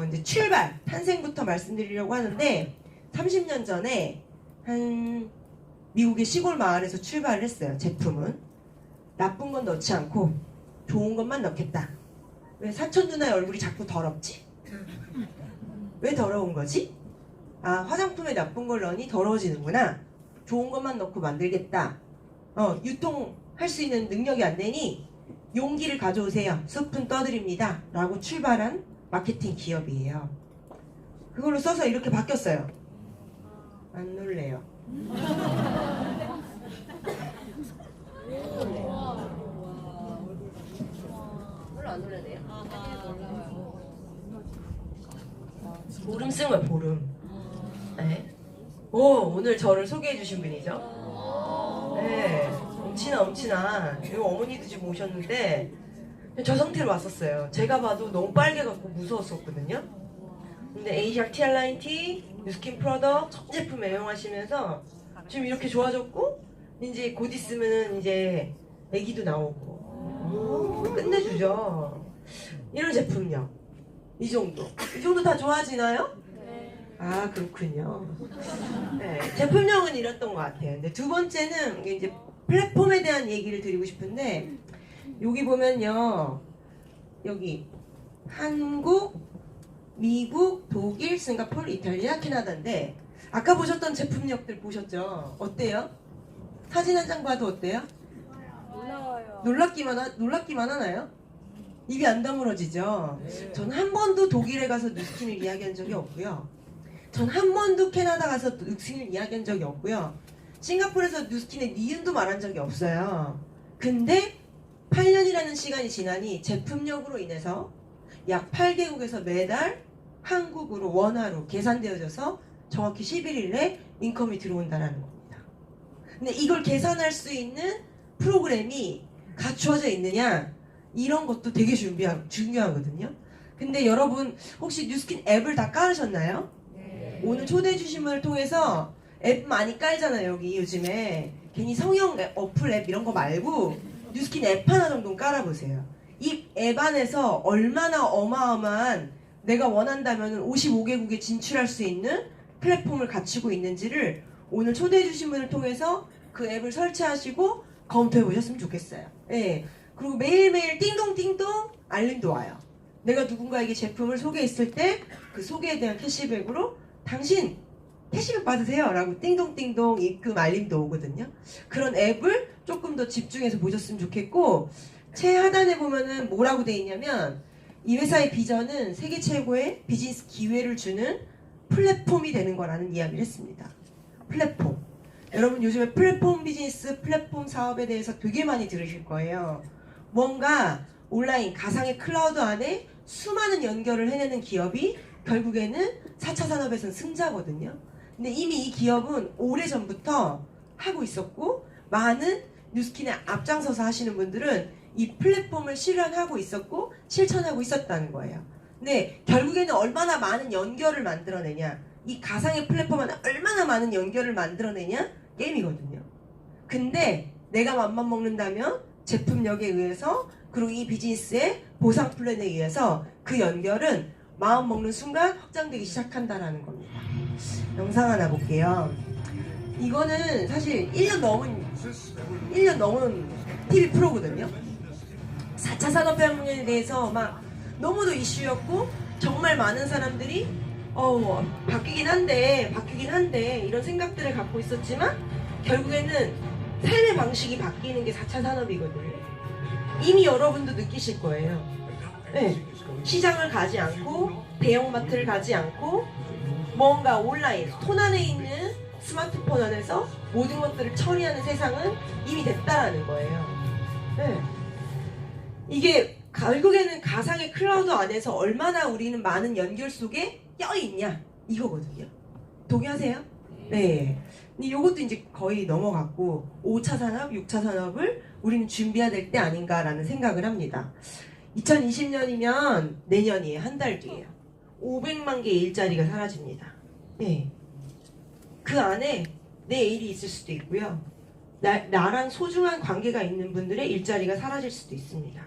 Speaker 2: 이제 출발, 탄생부터 말씀드리려고 하는데 30년 전에 한 미국의 시골 마을에서 출발을 했어요. 제품은 나쁜 건 넣지 않고 좋은 것만 넣겠다. 왜 사촌 누나의 얼굴이 자꾸 더럽지? 왜 더러운 거지? 아, 화장품에 나쁜 걸 넣으니 더러워지는구나. 좋은 것만 넣고 만들겠다. 유통할 수 있는 능력이 안 되니 용기를 가져오세요. 스푼 떠드립니다. 라고 출발한 마케팅 기업이에요. 그걸로 써서 이렇게 바뀌었어요. 안 놀래요. 별로 안 놀라네요. 보름 쓴 거예요, 보름. 네. 오늘 저를 소개해 주신 분이죠. 네. 엄친아. 여기 어머니도 지금 오셨는데, 저 상태로 왔었어요. 제가 봐도 너무 빨개갖고 무서웠었거든요. 근데 에이지악 티알라인 티, 뉴스킨 프로덕트, 첫 제품 애용하시면서 지금 이렇게 좋아졌고, 이제 곧 있으면 이제 애기도 나오고, 끝내주죠. 이런 제품력. 이 정도 다 좋아지나요? 아, 그렇군요. 네, 제품력은 이랬던 것 같아요. 근데 두 번째는 이제 플랫폼에 대한 얘기를 드리고 싶은데, 여기 보면요, 여기 한국, 미국, 독일, 싱가포르, 이탈리아, 캐나다인데 아까 보셨던 제품력들 보셨죠? 어때요? 사진 한 장 봐도 어때요? 놀랍기만 하나요? 입이 안 다물어지죠? 전 한 번도 독일에 가서 뉴스킨을 이야기한 적이 없고요. 전 한 번도 캐나다 가서 뉴스킨을 이야기한 적이 없고요. 싱가포르에서 뉴스킨의 니은도 말한 적이 없어요. 근데 8년이라는 시간이 지나니 제품력으로 인해서 약 8개국에서 매달 한국으로 원화로 계산되어져서 정확히 11일에 인컴이 들어온다는 겁니다. 근데 이걸 계산할 수 있는 프로그램이 갖추어져 있느냐, 이런 것도 되게 중요하거든요. 근데 여러분 혹시 뉴스킨 앱을 다 깔으셨나요? 네. 오늘 초대해 주신 분을 통해서 앱 많이 깔잖아요. 여기 요즘에 괜히 성형 어플 앱 이런 거 말고 뉴스킨 앱 하나 정도 깔아보세요. 이 앱 안에서 얼마나 어마어마한, 내가 원한다면 55개국에 진출할 수 있는 플랫폼을 갖추고 있는지를 오늘 초대해 주신 분을 통해서 그 앱을 설치하시고 검토해 보셨으면 좋겠어요. 네. 그리고 매일매일 띵동띵동 알림도 와요. 내가 누군가에게 제품을 소개했을 때 그 소개에 대한 캐시백으로 당신 캐시백 받으세요 라고 띵동띵동 입금 알림도 오거든요. 그런 앱을 조금 더 집중해서 보셨으면 좋겠고, 최하단에 보면은 뭐라고 돼 있냐면, 이 회사의 비전은 세계 최고의 비즈니스 기회를 주는 플랫폼이 되는 거라는 이야기를 했습니다. 플랫폼. 여러분 요즘에 플랫폼 비즈니스, 플랫폼 사업에 대해서 되게 많이 들으실 거예요. 뭔가 온라인 가상의 클라우드 안에 수많은 연결을 해내는 기업이 결국에는 4차 산업에서는 승자거든요. 근데 이미 이 기업은 오래전부터 하고 있었고, 많은 뉴스킨에 앞장서서 하시는 분들은 이 플랫폼을 실현하고 있었고 실천하고 있었다는 거예요. 근데 결국에는 얼마나 많은 연결을 만들어내냐, 이 가상의 플랫폼 안에 얼마나 많은 연결을 만들어내냐, 게임이거든요. 근데 내가 맘만 먹는다면 제품력에 의해서, 그리고 이 비즈니스의 보상 플랜에 의해서 그 연결은 마음 먹는 순간 확장되기 시작한다는 겁니다. 영상 하나 볼게요. 이거는 사실 1년 넘은 TV 프로거든요. 4차 산업혁명에 대해서 막 너무도 이슈였고 정말 많은 사람들이 바뀌긴 한데 이런 생각들을 갖고 있었지만 결국에는 삶의 방식이 바뀌는 게 4차 산업이거든요. 이미 여러분도 느끼실 거예요. 네. 시장을 가지 않고 대형마트를 가지 않고 뭔가 온라인 폰 안에 있는 스마트폰 안에서 모든 것들을 처리하는 세상은 이미 됐다라는 거예요. 네. 이게 결국에는 가상의 클라우드 안에서 얼마나 우리는 많은 연결 속에 껴있냐 이거거든요. 동의하세요? 네. 근데 이것도 이제 거의 넘어갔고 5차 산업, 6차 산업을 우리는 준비해야 될 때 아닌가라는 생각을 합니다. 2020년이면 내년이에요. 한 달 뒤에요. 500만 개의 일자리가 사라집니다. 네. 그 안에 내 일이 있을 수도 있고요. 나랑 소중한 관계가 있는 분들의 일자리가 사라질 수도 있습니다.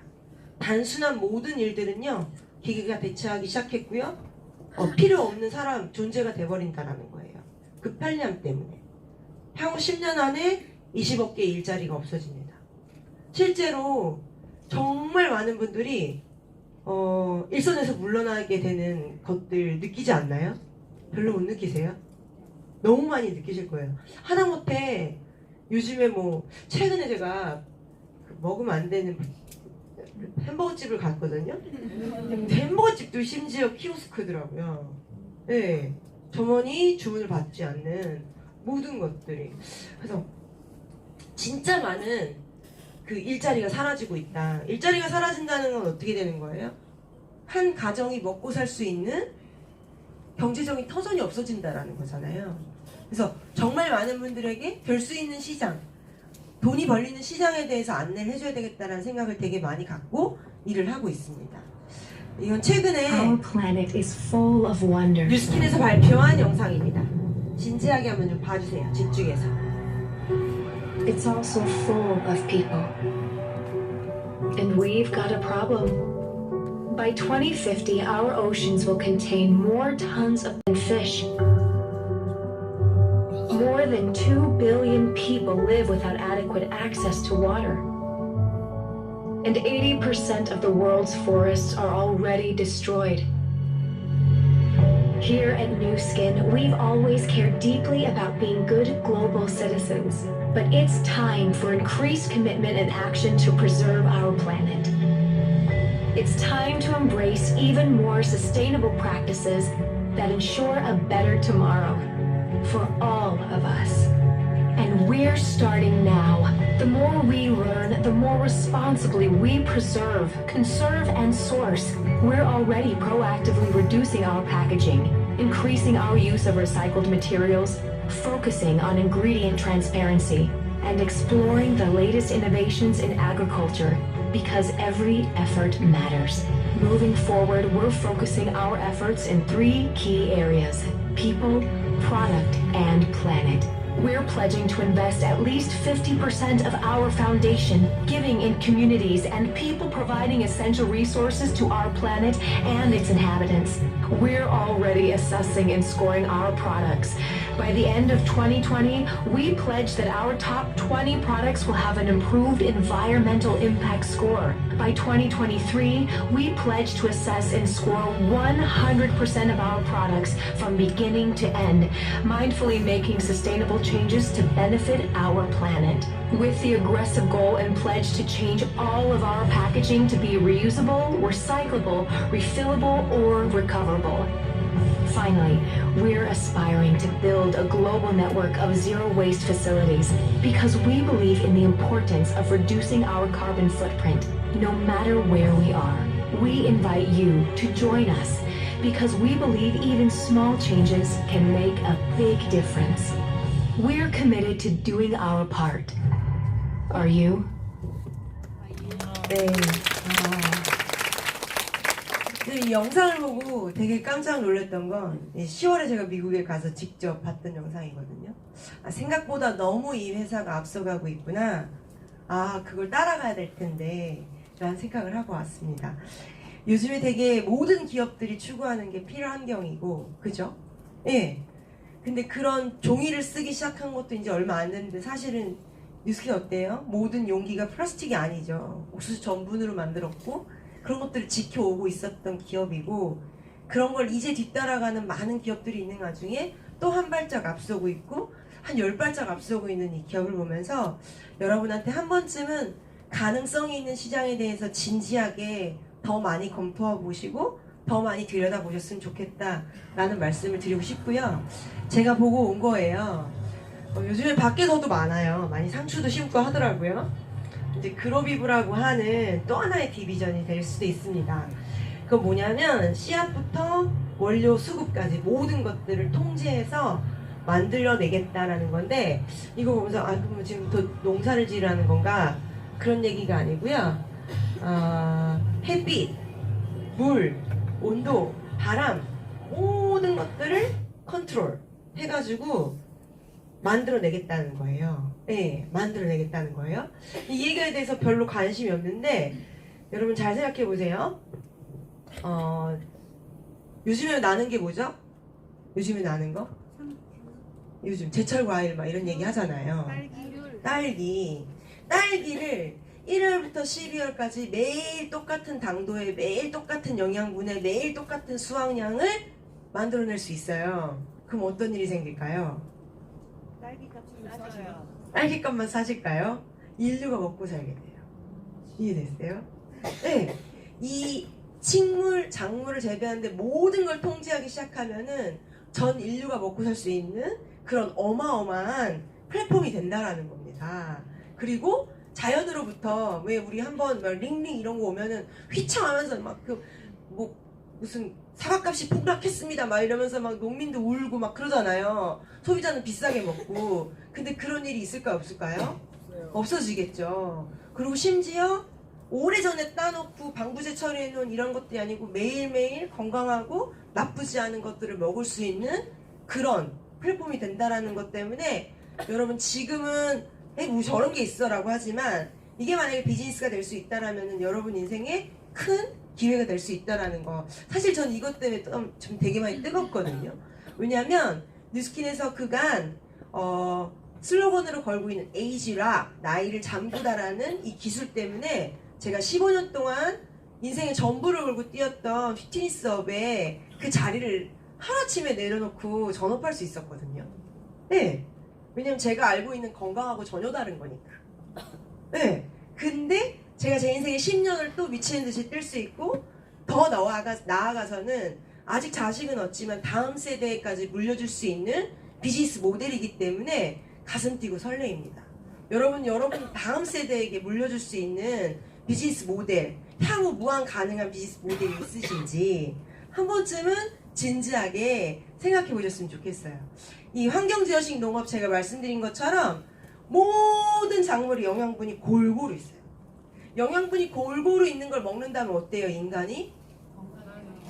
Speaker 2: 단순한 모든 일들은요. 기계가 대체하기 시작했고요. 필요 없는 사람 존재가 돼버린다라는 거예요. 그 편리함 때문에. 향후 10년 안에 20억 개의 일자리가 없어집니다. 실제로 정말 많은 분들이 일선에서 물러나게 되는 것들 느끼지 않나요? 별로 못 느끼세요? 너무 많이 느끼실 거예요. 하다못해 요즘에 뭐 최근에 제가 먹으면 안 되는 햄버거집을 갔거든요. 근데 햄버거집도 심지어 키오스크더라고요. 네, 점원이 주문을 받지 않는 모든 것들이. 그래서 진짜 많은 그 일자리가 사라지고 있다. 일자리가 사라진다는 건 어떻게 되는 거예요? 한 가정이 먹고 살 수 있는 경제적인 터전이 없어진다라는 거잖아요. 그래서 정말 많은 분들에게 별 수 있는 시장, 돈이 벌리는 시장에 대해서 안내를 해줘야 되겠다는 생각을 되게 많이 갖고 일을 하고 있습니다. 이건 최근에
Speaker 4: Our planet is full of wonders.
Speaker 2: 뉴스킨에서 발표한 영상입니다. 진지하게 한번 좀 봐주세요. 집중해서.
Speaker 4: It's also full of people. And we've got a problem. By 2050, our oceans will contain more tons of fish. More than 2 billion people live without adequate access to water. And 80% of the world's forests are already destroyed. Here at New Skin, we've always cared deeply about being good global citizens. But it's time for increased commitment and action to preserve our planet. It's time to embrace even more sustainable practices that ensure a better tomorrow for all of us. And we're starting now. The more we learn, the more responsibly we preserve, conserve, and source. We're already proactively reducing our packaging, increasing our use of recycled materials, focusing on ingredient transparency, and exploring the latest innovations in agriculture, because every effort matters. Moving forward, we're focusing our efforts in 3 key areas: people, product, and planet. We're pledging to invest at least 50% of our foundation, giving in communities and people providing essential resources to our planet and its inhabitants. We're already assessing and scoring our products. By the end of 2020, we pledge that our top 20 products will have an improved environmental impact score. By 2023, we pledge to assess and score 100% of our products from beginning to end, mindfully making sustainable changes to benefit our planet. With the aggressive goal and pledge to change all of our packaging to be reusable, recyclable, refillable, or recoverable. Finally, we're aspiring to build a global network of zero-waste facilities because we believe in the importance of reducing our carbon footprint, no matter where we are. We invite you to join us because we believe even small changes can make a big difference. We're committed to doing our part. Are you?
Speaker 2: 네. 이 영상을 보고 되게 깜짝 놀랐던 건 10월에 제가 미국에 가서 직접 봤던 영상이거든요. 생각보다 너무 이 회사가 앞서가고 있구나. 그걸 따라가야 될 텐데 라는 생각을 하고 왔습니다. 요즘에 되게 모든 기업들이 추구하는 게 필요환경이고, 그죠? 예. 근데 그런 종이를 쓰기 시작한 것도 이제 얼마 안 됐는데 사실은 뉴스킨 어때요? 모든 용기가 플라스틱이 아니죠. 옥수수 전분으로 만들었고 그런 것들을 지켜오고 있었던 기업이고 그런 걸 이제 뒤따라가는 많은 기업들이 있는 와중에 또 한 발짝 앞서고 있고 한 10발짝 앞서고 있는 이 기업을 보면서 여러분한테 한 번쯤은 가능성이 있는 시장에 대해서 진지하게 더 많이 검토해 보시고 더 많이 들여다보셨으면 좋겠다라는 말씀을 드리고 싶고요. 제가 보고 온 거예요. 요즘에 밖에서도 많아요. 많이 상추도 심고 하더라고요. 이제 그로비브라고 하는 또 하나의 디비전이 될 수도 있습니다. 그건 뭐냐면 씨앗부터 원료 수급까지 모든 것들을 통제해서 만들어내겠다라는 건데 이거 보면서 그럼 지금 더 농사를 지으라는 건가? 그런 얘기가 아니고요. 햇빛, 물, 온도, 바람 모든 것들을 컨트롤 해가지고 만들어내겠다는 거예요. 네, 만들어내겠다는 거예요. 이 얘기에 대해서 별로 관심이 없는데 여러분 잘 생각해 보세요. 요즘에 나는 게 뭐죠? 요즘에 나는 거? 요즘 제철 과일 막 이런 얘기 하잖아요. 딸기를 1월부터 12월까지 매일 똑같은 당도에 매일 똑같은 영양분에 매일 똑같은 수확량을 만들어낼 수 있어요. 그럼 어떤 일이 생길까요? 딸기값만 사실까요? 인류가 먹고 살게 돼요. 이해됐어요? 네. 이 식물, 작물을 재배하는데 모든 걸 통제하기 시작하면은 전 인류가 먹고 살 수 있는 그런 어마어마한 플랫폼이 된다라는 겁니다. 그리고 자연으로부터 왜 우리 한번 막 링링 이런 거 오면은 휘청하면서 막 무슨 사과값이 폭락했습니다 막 이러면서 막 농민도 울고 막 그러잖아요. 소비자는 비싸게 먹고. 근데 그런 일이 있을까요 없을까요? 없어지겠죠. 그리고 심지어 오래전에 따놓고 방부제 처리해놓은 이런 것들이 아니고 매일매일 건강하고 나쁘지 않은 것들을 먹을 수 있는 그런 플랫폼이 된다라는 것 때문에 여러분 지금은 뭐 저런 게 있어 라고 하지만 이게 만약에 비즈니스가 될 수 있다라면 여러분 인생에 큰 기회가 될 수 있다라는 거. 사실 전 이것 때문에 좀 되게 많이 뜨겁거든요. 왜냐하면 뉴스킨에서 그간 슬로건으로 걸고 있는 에이지락, 나이를 잠그다라는 이 기술 때문에 제가 15년 동안 인생의 전부를 걸고 뛰었던 피트니스업에 그 자리를 하루아침에 내려놓고 전업할 수 있었거든요. 네. 왜냐면 제가 알고 있는 건강하고 전혀 다른 거니까. 네. 근데 제가 제 인생의 10년을 또 미치는 듯이 뛸 수 있고 더 나아가서는 아직 자식은 없지만 다음 세대까지 물려줄 수 있는 비즈니스 모델이기 때문에 가슴 뛰고 설레입니다. 여러분 다음 세대에게 물려줄 수 있는 비즈니스 모델, 향후 무한 가능한 비즈니스 모델이 있으신지 한 번쯤은 진지하게 생각해 보셨으면 좋겠어요. 이 환경지어식 농업 제가 말씀드린 것처럼 모든 작물의 영양분이 골고루 있어요. 영양분이 골고루 있는 걸 먹는다면 어때요? 인간이?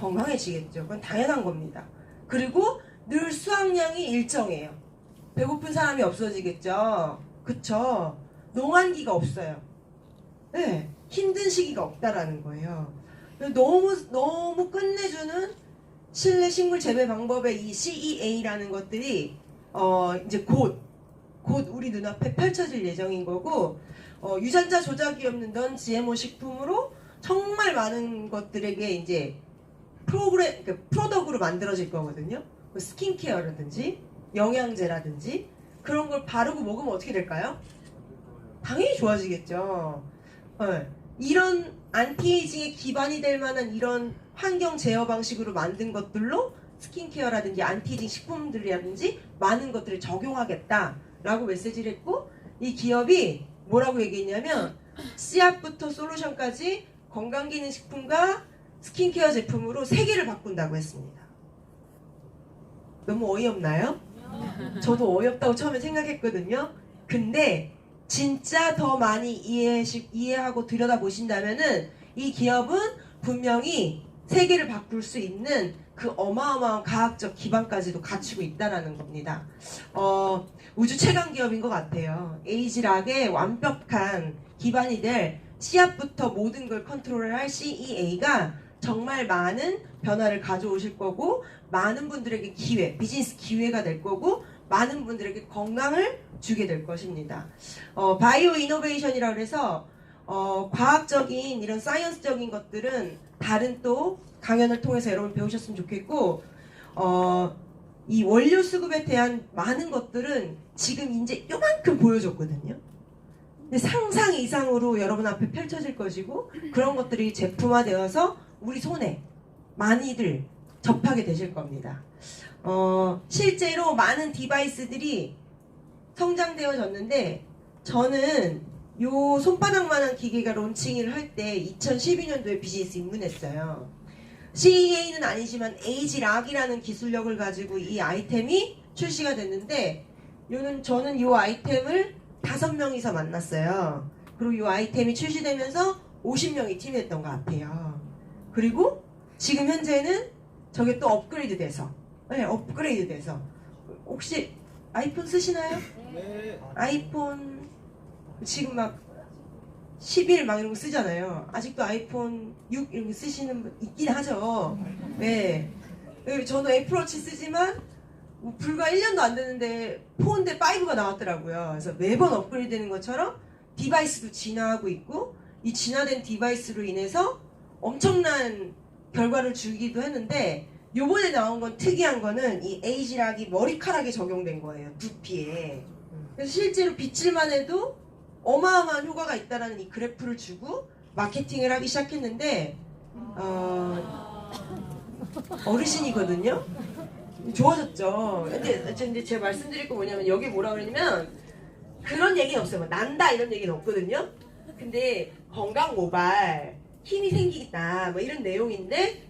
Speaker 2: 건강해지겠죠. 그건 당연한 겁니다. 그리고 늘 수확량이 일정해요. 배고픈 사람이 없어지겠죠. 그쵸? 농한기가 없어요. 네, 힘든 시기가 없다라는 거예요. 너무 끝내주는 실내 식물 재배 방법의 이 CEA라는 것들이 이제 곧 우리 눈앞에 펼쳐질 예정인 거고 유전자 조작이 없는 넌 GMO 식품으로 정말 많은 것들에게 이제 프로덕으로 만들어질 거거든요. 스킨케어라든지 영양제라든지 그런 걸 바르고 먹으면 어떻게 될까요? 당연히 좋아지겠죠. 이런 안티에이징의 기반이 될 만한 이런 환경 제어 방식으로 만든 것들로 스킨케어라든지 안티에이징 식품들이라든지 많은 것들을 적용하겠다라고 메시지를 했고 이 기업이 뭐라고 얘기했냐면 씨앗부터 솔루션까지 건강기능식품과 스킨케어 제품으로 3개를 바꾼다고 했습니다. 너무 어이없나요? 저도 어이없다고 처음에 생각했거든요. 근데 진짜 더 많이 이해하고 들여다보신다면은 이 기업은 분명히 세계를 바꿀 수 있는 그 어마어마한 과학적 기반까지도 갖추고 있다는 겁니다. 우주 최강 기업인 것 같아요. 에이지락의 완벽한 기반이 될 씨앗부터 모든 걸 컨트롤할 CEA가 정말 많은 변화를 가져오실 거고 많은 분들에게 기회, 비즈니스 기회가 될 거고 많은 분들에게 건강을 주게 될 것입니다. 바이오 이노베이션이라고 해서 과학적인 이런 사이언스적인 것들은 다른 또 강연을 통해서 여러분 배우셨으면 좋겠고 이 원료 수급에 대한 많은 것들은 지금 이제 요만큼 보여줬거든요. 근데 상상 이상으로 여러분 앞에 펼쳐질 것이고 그런 것들이 제품화되어서 우리 손에 많이들 접하게 되실 겁니다. 실제로 많은 디바이스들이 성장되어졌는데 저는 요 손바닥만한 기계가 론칭을 할 때 2012년도에 비즈니스 입문했어요. CEA는 아니지만 에이지락이라는 기술력을 가지고 이 아이템이 출시가 됐는데 저는 이 아이템을 5명이서 만났어요. 그리고 이 아이템이 출시되면서 50명이 팀했던 것 같아요. 그리고 지금 현재는 저게 또 업그레이드 돼서 혹시 아이폰 쓰시나요?
Speaker 5: 네.
Speaker 2: 아이폰 지금 막 11 막 이런 거 쓰잖아요. 아직도 아이폰 6 이런 거 쓰시는 분 있긴 하죠. 네. 저도 애플워치 쓰지만 뭐 불과 1년도 안 됐는데 4인데 5가 나왔더라고요. 그래서 매번 업그레이드 되는 것처럼 디바이스도 진화하고 있고 이 진화된 디바이스로 인해서 엄청난 결과를 주기도 했는데 요번에 나온 건 특이한 거는 이 에이지락이 머리카락에 적용된 거예요. 두피에. 그래서 실제로 빗질만 해도 어마어마한 효과가 있다라는 이 그래프를 주고 마케팅을 하기 시작했는데 어르신이거든요. 좋아졌죠. 근데 제가 말씀드릴 거 뭐냐면 여기 뭐라 그러냐면 그런 얘기는 없어요. 뭐 난다 이런 얘기는 없거든요. 근데 건강 모발 힘이 생기겠다 뭐 이런 내용인데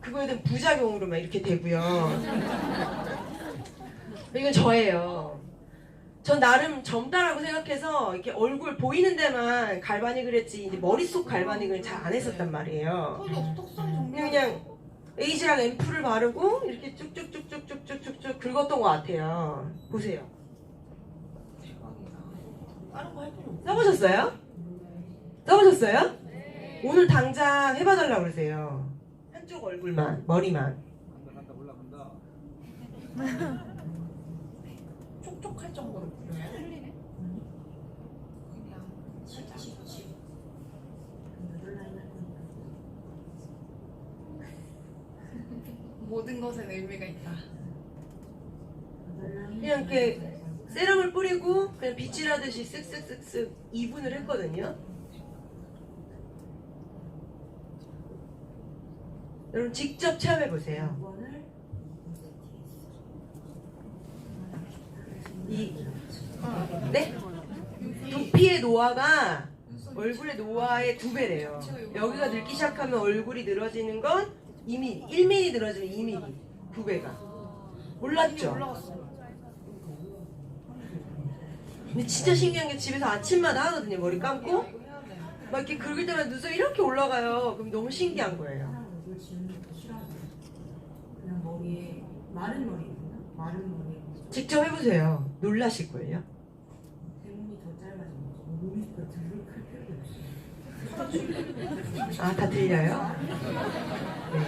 Speaker 2: 그거에 대한 부작용으로 막 이렇게 되고요. 이건 저예요. 전 나름 젊다라고 생각해서 이렇게 얼굴 보이는 데만 갈바닉을 했지 이제 머릿속 갈바닉을 잘 안 했었단 말이에요. 그냥 에이지랑 앰플을 바르고 이렇게 쭉쭉쭉쭉쭉쭉쭉 긁었던 것 같아요. 보세요. 써보셨어요? 써보셨어요? 오늘 당장 해봐달라고 그러세요. 한쪽 얼굴만, 머리만.
Speaker 5: 간다 올라간다.
Speaker 6: 촉촉할 정도로 불려요? 그냥 살짝 모든 것엔 의미가 있다.
Speaker 2: 그냥 이렇게 세럼을 뿌리고 그냥 빗질하듯이 쓱쓱쓱쓱 2분을 했거든요. 여러분 직접 체험해보세요. 네? 두피의 노화가 얼굴의 노화의 2배래요. 여기가 늙기 시작하면 얼굴이 늘어지는 건 2mm, 1mm 늘어지면 2mm, 2배가. 몰랐죠? 근데 진짜 신기한 게 집에서 아침마다 하거든요. 머리 감고 막 이렇게 긁을 때마다 눈썹이 이렇게 올라가요. 그럼 너무 신기한 거예요.
Speaker 6: 그냥 머리에 마른 머리구나. 마른 머리.
Speaker 2: 직접 해보세요. 놀라실걸요.
Speaker 6: 대문이 더 짧아진 거죠. 몸이 더 들을 필요가 없어요.
Speaker 2: 아, 다 들려요? 네.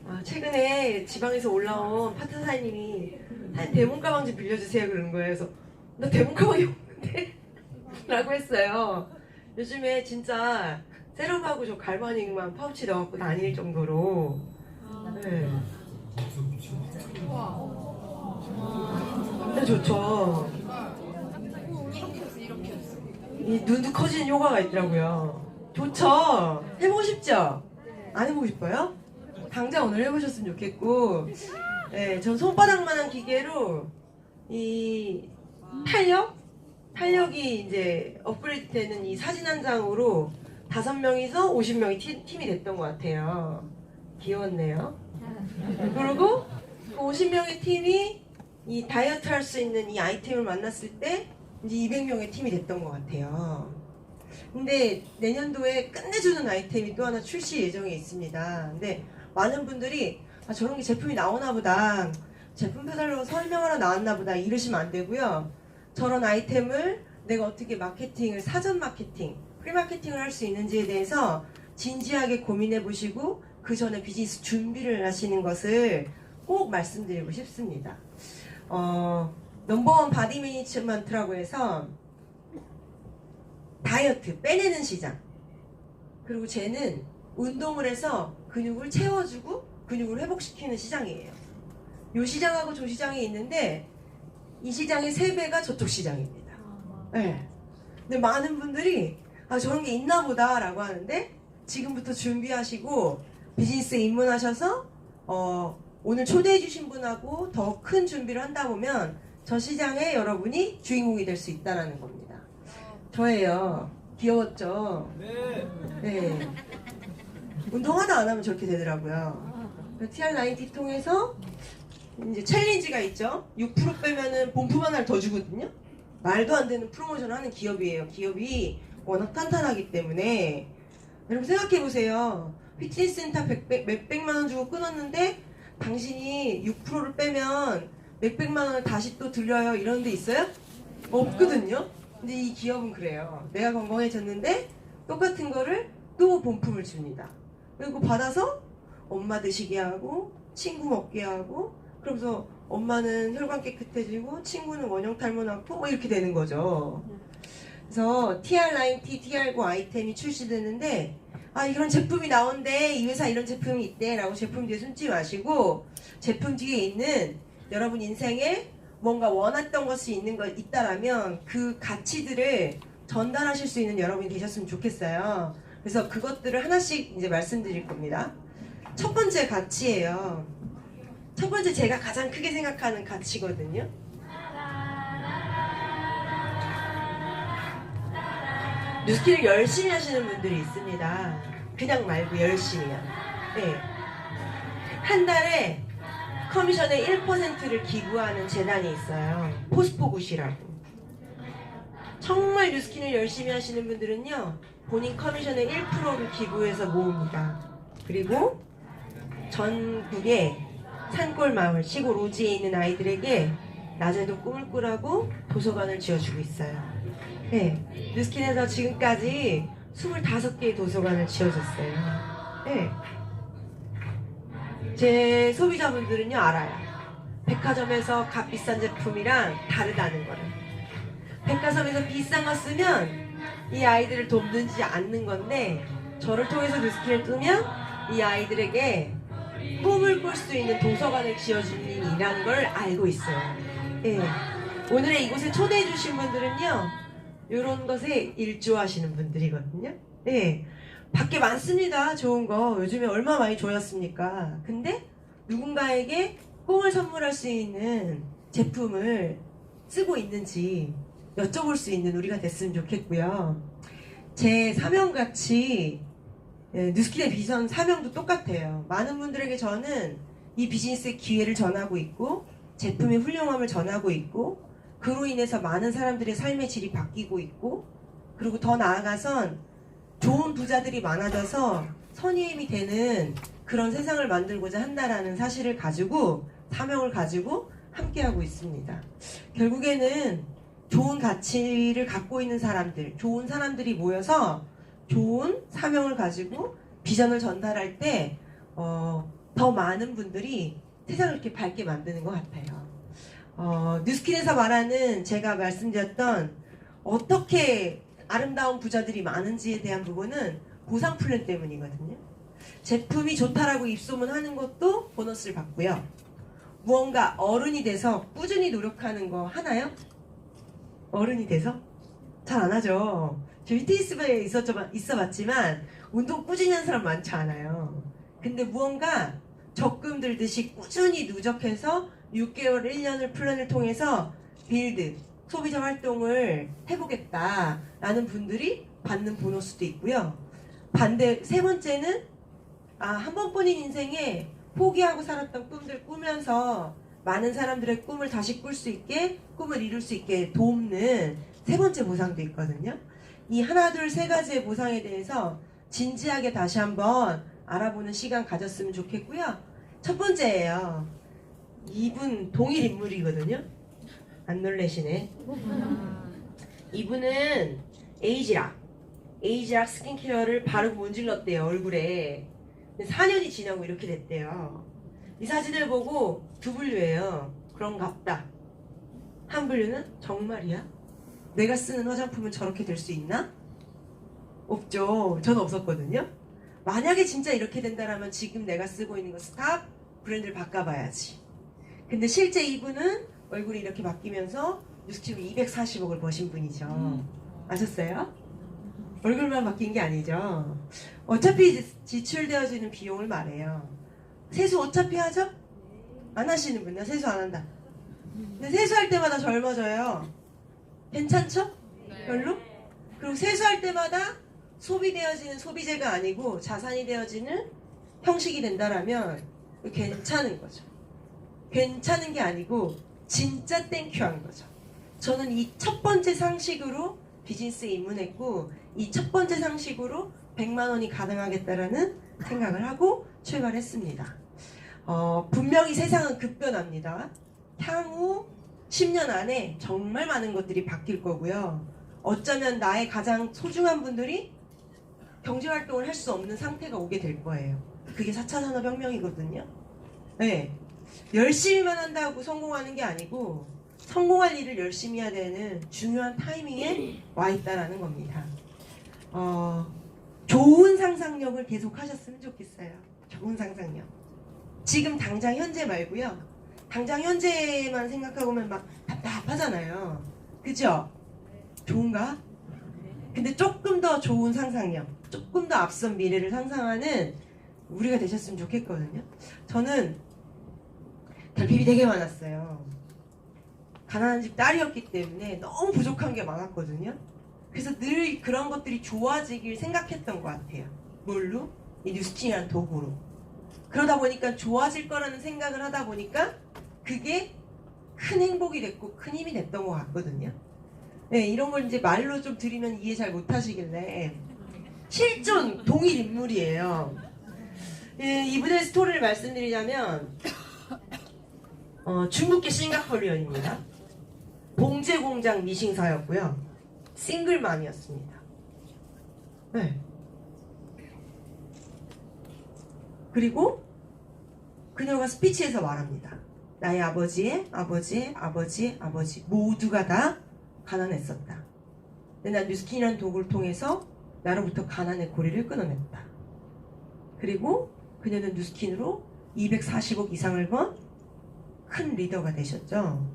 Speaker 2: 아, 최근에 지방에서 올라온 파트사님이 대문 가방 좀 빌려주세요 그러는 거예요. 그래서 나 대문 가방이 없는데? 라고 했어요. 요즘에 진짜 세럼하고 저 갈바닉만 파우치 넣어갖고 다닐 정도로. 네. 근데 좋죠. 이 눈도 커지는 효과가 있더라고요. 좋죠? 해보고 싶죠? 안 해보고 싶어요? 당장 오늘 해보셨으면 좋겠고, 네, 전 손바닥만한 기계로 이 탄력이 이제 업그레이드 되는 이 사진 한 장으로 5명이서 50명이 팀이 됐던 것 같아요. 귀여웠네요. 그리고 그 50명의 팀이 이 다이어트 할 수 있는 이 아이템을 만났을 때 이제 200명의 팀이 됐던 것 같아요. 근데 내년도에 끝내주는 아이템이 또 하나 출시 예정에 있습니다. 근데 많은 분들이 아, 저런 게 제품이 나오나 보다, 제품 페달로 설명하러 나왔나 보다 이러시면 안 되고요. 저런 아이템을 내가 어떻게 마케팅을, 사전 마케팅, 프리마케팅을 할 수 있는지에 대해서 진지하게 고민해 보시고 그 전에 비즈니스 준비를 하시는 것을 꼭 말씀드리고 싶습니다. 넘버원 바디 매니지먼트라고 해서 다이어트, 빼내는 시장. 그리고 쟤는 운동을 해서 근육을 채워주고 근육을 회복시키는 시장이에요. 이 시장하고 저 시장이 있는데 이 시장의 3배가 저쪽 시장입니다. 네. 근데 많은 분들이 저런 게 있나 보다 라고 하는데 지금부터 준비하시고 비즈니스에 입문하셔서 오늘 초대해 주신 분하고 더 큰 준비를 한다 보면 저 시장에 여러분이 주인공이 될 수 있다는 겁니다. 저예요. 귀여웠죠?
Speaker 5: 네.
Speaker 2: 네. 운동하다 안 하면 저렇게 되더라고요. TR90 통해서 이제 챌린지가 있죠. 6% 빼면은 본품 하나를 더 주거든요. 말도 안 되는 프로모션을 하는 기업이에요. 기업이 워낙 탄탄하기 때문에. 여러분 생각해 보세요. 피트니스 센터 몇백만 원 주고 끊었는데 당신이 6%를 빼면 몇백만 원을 다시 또 들려요. 이런 데 있어요? 없거든요. 근데 이 기업은 그래요. 내가 건강해졌는데 똑같은 거를 또 본품을 줍니다. 그리고 받아서 엄마 드시게 하고 친구 먹게 하고 그러면서 엄마는 혈관 깨끗해지고 친구는 원형 탈모 낳고 뭐 이렇게 되는 거죠. 그래서 TR90, TR9 아이템이 출시되는데 이런 제품이 나온대, 이 회사 이런 제품이 있대 라고 제품 뒤에 숨지 마시고 제품 뒤에 있는 여러분 인생에 뭔가 원했던 것이 있다라면 그 가치들을 전달하실 수 있는 여러분이 되셨으면 좋겠어요. 그래서 그것들을 하나씩 이제 말씀드릴 겁니다. 첫 번째 가치예요. 첫 번째 제가 가장 크게 생각하는 가치거든요. 뉴스킬을 열심히 하시는 분들이 있습니다. 그냥 말고 열심히요. 네. 한 달에 커미션의 1%를 기부하는 재단이 있어요. 포스포굿이라고. 정말 뉴스킨을 열심히 하시는 분들은요, 본인 커미션의 1%를 기부해서 모읍니다. 그리고 전국의 산골 마을, 시골 오지에 있는 아이들에게 낮에도 꿈을 꾸라고 도서관을 지어주고 있어요. 네, 뉴스킨에서 지금까지 25개의 도서관을 지어줬어요. 네. 제 소비자분들은요 알아요. 백화점에서 값비싼 제품이랑 다르다는 거를. 백화점에서 비싼 거 쓰면 이 아이들을 돕는지 않는 건데 저를 통해서 뉴스킨을 뜨면 이 아이들에게 꿈을 꿀 수 있는 도서관을 지어주는 일이라는 걸 알고 있어요. 네. 오늘의 이곳에 초대해 주신 분들은요 이런 것에 일조하시는 분들이거든요. 네. 밖에 많습니다. 좋은 거. 요즘에 얼마 많이 좋았습니까? 근데 누군가에게 꿈을 선물할 수 있는 제품을 쓰고 있는지 여쭤볼 수 있는 우리가 됐으면 좋겠고요. 제 사명같이 뉴스킨의 비전 사명도 똑같아요. 많은 분들에게 저는 이 비즈니스의 기회를 전하고 있고 제품의 훌륭함을 전하고 있고 그로 인해서 많은 사람들의 삶의 질이 바뀌고 있고 그리고 더 나아가선 좋은 부자들이 많아져서 선의의 힘이 되는 그런 세상을 만들고자 한다라는 사실을 가지고 사명을 가지고 함께하고 있습니다. 결국에는 좋은 가치를 갖고 있는 사람들, 좋은 사람들이 모여서 좋은 사명을 가지고 비전을 전달할 때 더 많은 분들이 세상을 이렇게 밝게 만드는 것 같아요. 뉴스킨에서 말하는 제가 말씀드렸던 어떻게 아름다운 부자들이 많은지에 대한 부분은 보상 플랜 때문이거든요. 제품이 좋다라고 입소문하는 것도 보너스를 받고요. 무언가 어른이 돼서 꾸준히 노력하는 거 하나요? 어른이 돼서? 잘 안 하죠. 저 피트니스부에 있어봤지만 운동 꾸준히 하는 사람 많지 않아요. 근데 무언가 적금 들듯이 꾸준히 누적해서 6개월, 1년을 플랜을 통해서 빌드, 소비자 활동을 해보겠다라는 분들이 받는 보너스도 있고요. 반대 세 번째는 한 번뿐인 인생에 포기하고 살았던 꿈들 꾸면서 많은 사람들의 꿈을 다시 꿀 수 있게 꿈을 이룰 수 있게 돕는 세 번째 보상도 있거든요. 이 하나 둘 세 가지의 보상에 대해서 진지하게 다시 한번 알아보는 시간 가졌으면 좋겠고요. 첫 번째예요. 이분 동일 인물이거든요. 안 놀래시네. 이분은 에이지라 에이지악 스킨케어를 바르고 문질렀대요, 얼굴에. 근데 4년이 지나고 이렇게 됐대요. 이 사진을 보고 두 분류예요. 그런갑다. 한 분류는 정말이야? 내가 쓰는 화장품은 저렇게 될 수 있나? 없죠. 저는 없었거든요. 만약에 진짜 이렇게 된다면 지금 내가 쓰고 있는 거 스탑, 브랜드를 바꿔봐야지. 근데 실제 이분은 얼굴이 이렇게 바뀌면서 뉴스킨으로 240억을 버신 분이죠. 아셨어요? 얼굴만 바뀐 게 아니죠. 어차피 지출되어지는 비용을 말해요. 세수 어차피 하죠? 안 하시는 분이야. 세수 안 한다. 근데 세수할 때마다 젊어져요. 괜찮죠? 별로? 그리고 세수할 때마다 소비되어지는 소비재가 아니고 자산이 되어지는 형식이 된다라면 괜찮은 거죠. 괜찮은 게 아니고 진짜 땡큐한 거죠. 저는 이 첫 번째 상식으로 비즈니스에 입문했고 이 첫 번째 상식으로 100만 원이 가능하겠다라는 생각을 하고 출발했습니다. 분명히 세상은 급변합니다. 향후 10년 안에 정말 많은 것들이 바뀔 거고요. 어쩌면 나의 가장 소중한 분들이 경제활동을 할 수 없는 상태가 오게 될 거예요. 그게 4차 산업혁명이거든요. 네. 열심히만 한다고 성공하는 게 아니고 성공할 일을 열심히 해야 되는 중요한 타이밍에 와 있다라는 겁니다. 좋은 상상력을 계속 하셨으면 좋겠어요. 좋은 상상력. 지금 당장 현재 말고요. 당장 현재만 생각하고면 막 답답하잖아요. 그죠? 좋은가? 근데 조금 더 좋은 상상력, 조금 더 앞선 미래를 상상하는 우리가 되셨으면 좋겠거든요. 저는 결핍이 되게 많았어요. 가난한 집 딸이었기 때문에 너무 부족한 게 많았거든요. 그래서 늘 그런 것들이 좋아지길 생각했던 것 같아요. 뭘로? 이 뉴스킨이라는 도구로. 그러다 보니까 좋아질 거라는 생각을 하다 보니까 그게 큰 행복이 됐고 큰 힘이 됐던 것 같거든요. 네, 이런 걸 이제 말로 좀 드리면 이해 잘 못하시길래 실존 동일 인물이에요. 이분의 스토리를 말씀드리자면 중국계 싱가포르인입니다. 봉제 공장 미싱사였고요. 싱글맘이었습니다. 네. 그리고 그녀가 스피치에서 말합니다. 나의 아버지의 아버지 모두가 다 가난했었다. 근데 난 뉴스킨이라는 도구를 통해서 나로부터 가난의 고리를 끊어냈다. 그리고 그녀는 뉴스킨으로 240억 이상을 번 큰 리더가 되셨죠.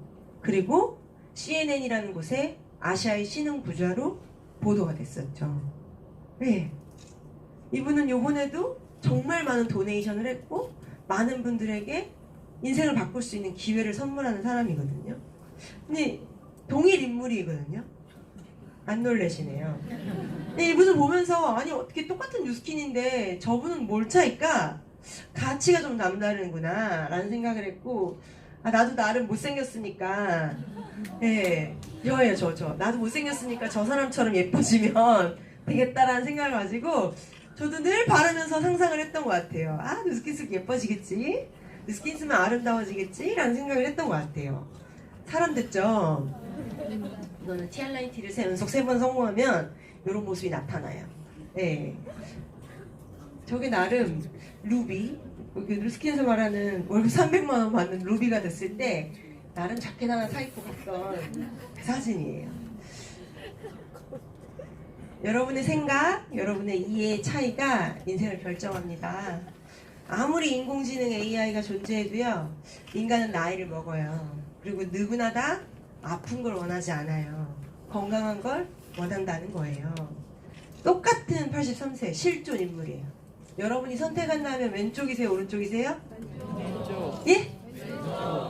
Speaker 2: 그리고 CNN이라는 곳에 아시아의 신흥 부자로 보도가 됐었죠. 네. 이분은 요번에도 정말 많은 도네이션을 했고 많은 분들에게 인생을 바꿀 수 있는 기회를 선물하는 사람이거든요. 근데 동일 인물이거든요. 안 놀라시네요. 근데 이분을 보면서 아니 어떻게 똑같은 뉴스킨인데 저분은 뭘 차일까? 가치가 좀 남다르구나 라는 생각을 했고 나도 나름 못생겼으니까 저예요 저 나도 못생겼으니까 저 사람처럼 예뻐지면 되겠다라는 생각을 가지고 저도 늘 바르면서 상상을 했던 것 같아요. 뉴스킨 쓰면 예뻐지겠지? 뉴스킨 쓰면 아름다워지겠지? 라는 생각을 했던 것 같아요. 사람 됐죠? 이거는 티알라인 티를 연속 3번 성공하면 이런 모습이 나타나요. 네. 저게 나름 루비, 뉴스킨에서 말하는 월급 300만원 받는 루비가 됐을 때 나름 자켓 하나 사입고 갔던 그 사진이에요. 여러분의 생각, 여러분의 이해의 차이가 인생을 결정합니다. 아무리 인공지능 AI가 존재해도요, 인간은 나이를 먹어요. 그리고 누구나 다 아픈 걸 원하지 않아요. 건강한 걸 원한다는 거예요. 똑같은 83세 실존 인물이에요. 여러분이 선택한다면 왼쪽이세요? 오른쪽이세요? 왼쪽. 예?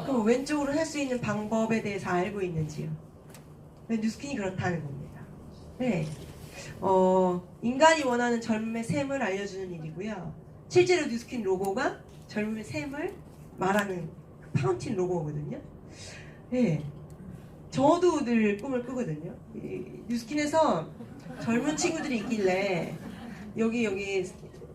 Speaker 2: 그럼 왼쪽으로 할 수 있는 방법에 대해서 알고 있는지요? 뉴스킨이 그렇다는 겁니다. 네. 인간이 원하는 젊음의 샘을 알려주는 일이고요. 실제로 뉴스킨 로고가 젊음의 샘을 말하는 파운틴 로고거든요. 네. 저도 늘 꿈을 꾸거든요. 뉴스킨에서 젊은 친구들이 있길래 여기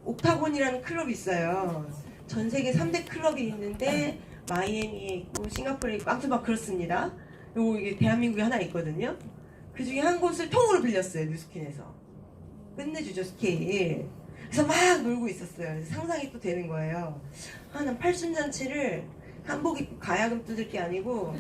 Speaker 2: 옥타곤이라는 클럽이 있어요. 전 세계 3대 클럽이 있는데 마이애미에 있고 싱가포르에 있고 아무튼 막 그렇습니다. 이게 대한민국에 하나 있거든요. 그 중에 한 곳을 통으로 빌렸어요. 뉴스킨에서. 끝내주죠 스케일. 그래서 막 놀고 있었어요. 그래서 상상이 또 되는 거예요. 난 팔순잔치를 한복 입고 가야금 뜯을 게 아니고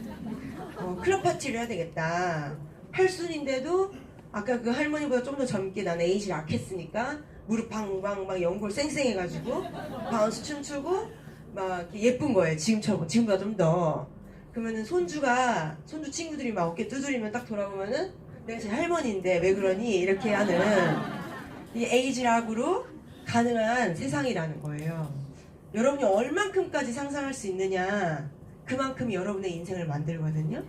Speaker 2: 클럽 파티를 해야 되겠다. 팔순인데도 아까 그 할머니보다 좀 더 젊게 나는 에이지 약했으니까 무릎 방방 막 연골 쌩쌩해가지고 바운스 춤추고 막 이렇게 예쁜 거예요. 지금처럼 지금보다 좀 더. 그러면은 손주 친구들이 막 어깨 두드리면 딱 돌아보면은 내가 제 할머니인데 왜 그러니 이렇게 하는 이 에이지락으로 가능한 세상이라는 거예요. 여러분이 얼만큼까지 상상할 수 있느냐 그만큼 여러분의 인생을 만들거든요.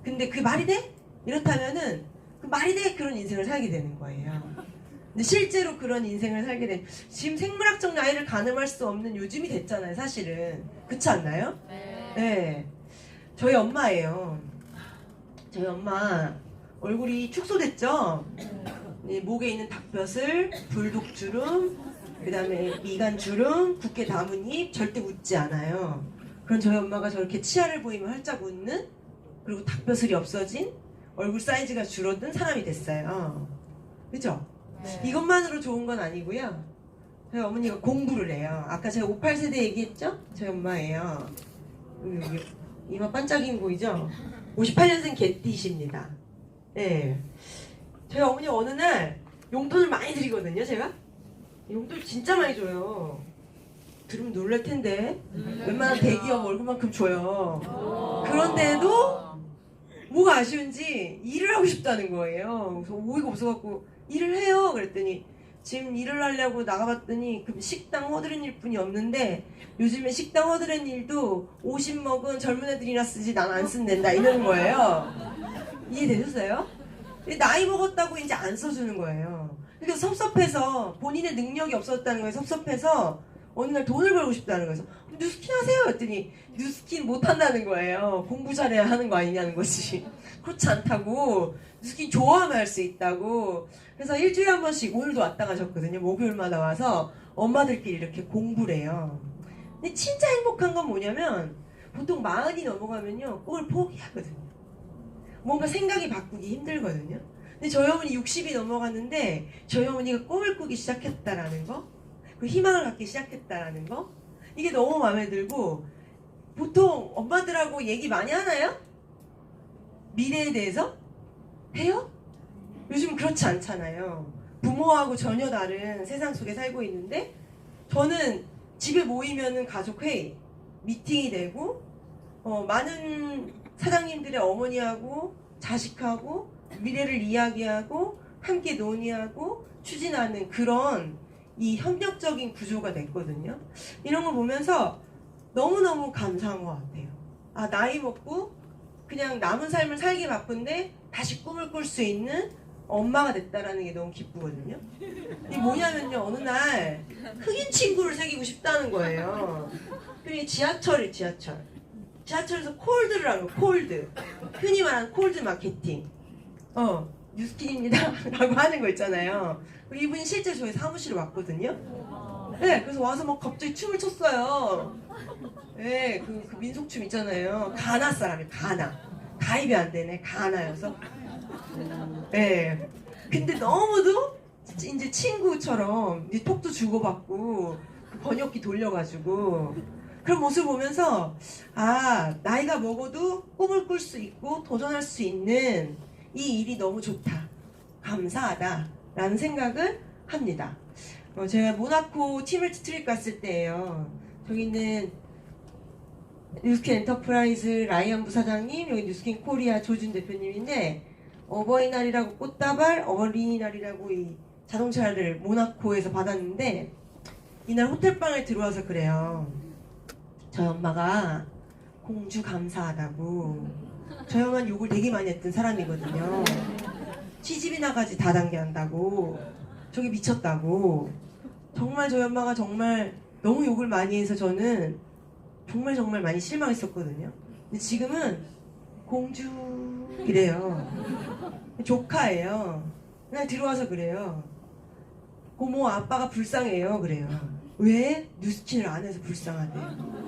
Speaker 2: 근데 그 말이 돼? 이렇다면은 그 말이 돼? 그런 인생을 살게 되는 거예요. 근데 실제로 그런 인생을 살게 된 지금 생물학적 나이를 가늠할 수 없는 요즘이 됐잖아요. 사실은 그렇지 않나요? 네. 저희 엄마예요. 저희 엄마 얼굴이 축소됐죠? 목에 있는 닭벼슬, 불독주름, 그 다음에 미간주름, 붓게 담은 입, 절대 웃지 않아요. 그런 저희 엄마가 저렇게 치아를 보이면 활짝 웃는, 그리고 닭벼슬이 없어진, 얼굴 사이즈가 줄어든 사람이 됐어요. 그죠? 이것만으로 좋은 건 아니고요. 저희 어머니가 공부를 해요. 아까 제가 58세대 얘기했죠? 저희 엄마예요. 여기 이마 반짝이는 보이죠? 58년생 개띠십니다. 네. 저희 어머니 어느 날 용돈을 많이 드리거든요, 제가. 용돈 진짜 많이 줘요. 들으면 놀랄 텐데. 웬만한 대기업 얼굴만큼 줘요. 그런데도 뭐가 아쉬운지 일을 하고 싶다는 거예요. 그래서 오이가 없어갖고 일을 해요. 그랬더니 지금 일을 하려고 나가봤더니 그 식당 허드렛 일뿐이 없는데 요즘에 식당 허드렛 일도 50 먹은 젊은 애들이나 쓰지 난 안 쓴댄다 이러는 거예요. 이해되셨어요? 나이 먹었다고 이제 안 써주는 거예요. 그러니까 섭섭해서 본인의 능력이 없었다는 거예요. 섭섭해서 어느 날 돈을 벌고 싶다는 거예요. 뉴스킨 하세요 했더니 뉴스킨 못한다는 거예요. 공부 잘해야 하는 거 아니냐는 거지. 그렇지 않다고. 뉴스킨 좋아하면 할 수 있다고. 그래서 일주일에 한 번씩 오늘도 왔다 가셨거든요. 목요일마다 와서 엄마들끼리 이렇게 공부를 해요. 근데 진짜 행복한 건 뭐냐면 보통 40이 넘어가면요 꿈을 포기하거든요. 뭔가 생각이 바꾸기 힘들거든요. 근데 저희 어머니 60이 넘어갔는데 저희 어머니가 꿈을 꾸기 시작했다라는 거, 그 희망을 갖기 시작했다라는 거, 이게 너무 마음에 들고. 보통 엄마들하고 얘기 많이 하나요? 미래에 대해서? 해요? 요즘 그렇지 않잖아요. 부모하고 전혀 다른 세상 속에 살고 있는데 저는 집에 모이면은 가족 회의, 미팅이 되고 많은 사장님들의 어머니하고 자식하고 미래를 이야기하고 함께 논의하고 추진하는 그런 이 협력적인 구조가 됐거든요. 이런 걸 보면서 너무너무 감사한 것 같아요. 아, 나이 먹고 그냥 남은 삶을 살기 바쁜데 다시 꿈을 꿀 수 있는 엄마가 됐다라는 게 너무 기쁘거든요. 이게 뭐냐면요, 어느 날 흑인 친구를 사귀고 싶다는 거예요. 그게 지하철에서 콜드를 한 거, 콜드. 흔히 말하는 콜드 마케팅. 뉴스킨입니다 라고 하는 거 있잖아요. 이분이 실제 저희 사무실에 왔거든요. 네, 그래서 와서 막 갑자기 춤을 췄어요. 네, 그 민속춤 있잖아요. 가나 사람이에요, 가나. 가입이 안 되네, 가나여서. 네. 근데 너무도 이제 친구처럼 이제 톡도 주고받고 그 번역기 돌려가지고 그런 모습을 보면서 아, 나이가 먹어도 꿈을 꿀 수 있고 도전할 수 있는 이 일이 너무 좋다, 감사하다 라는 생각을 합니다. 제가 모나코 티멜트 트립 갔을 때예요. 저기 있는 뉴스킨 엔터프라이즈 라이언 부사장님, 여기 뉴스킨 코리아 조준 대표님인데 어버이날이라고 꽃다발, 어린이날이라고 이 자동차를 모나코에서 받았는데 이날 호텔방에 들어와서 그래요. 저희 엄마가 공주 감사하다고. 저희 엄마는 욕을 되게 많이 했던 사람이거든요. 시집이나 가지 다단계 한다고, 저게 미쳤다고. 정말 저희 엄마가 정말 너무 욕을 많이 해서 저는 정말 많이 실망했었거든요. 근데 지금은 공주이래요. 조카예요. 그냥 들어와서 그래요. 고모 아빠가 불쌍해요. 그래요. 왜? 뉴스킨을 안 해서 불쌍하대요.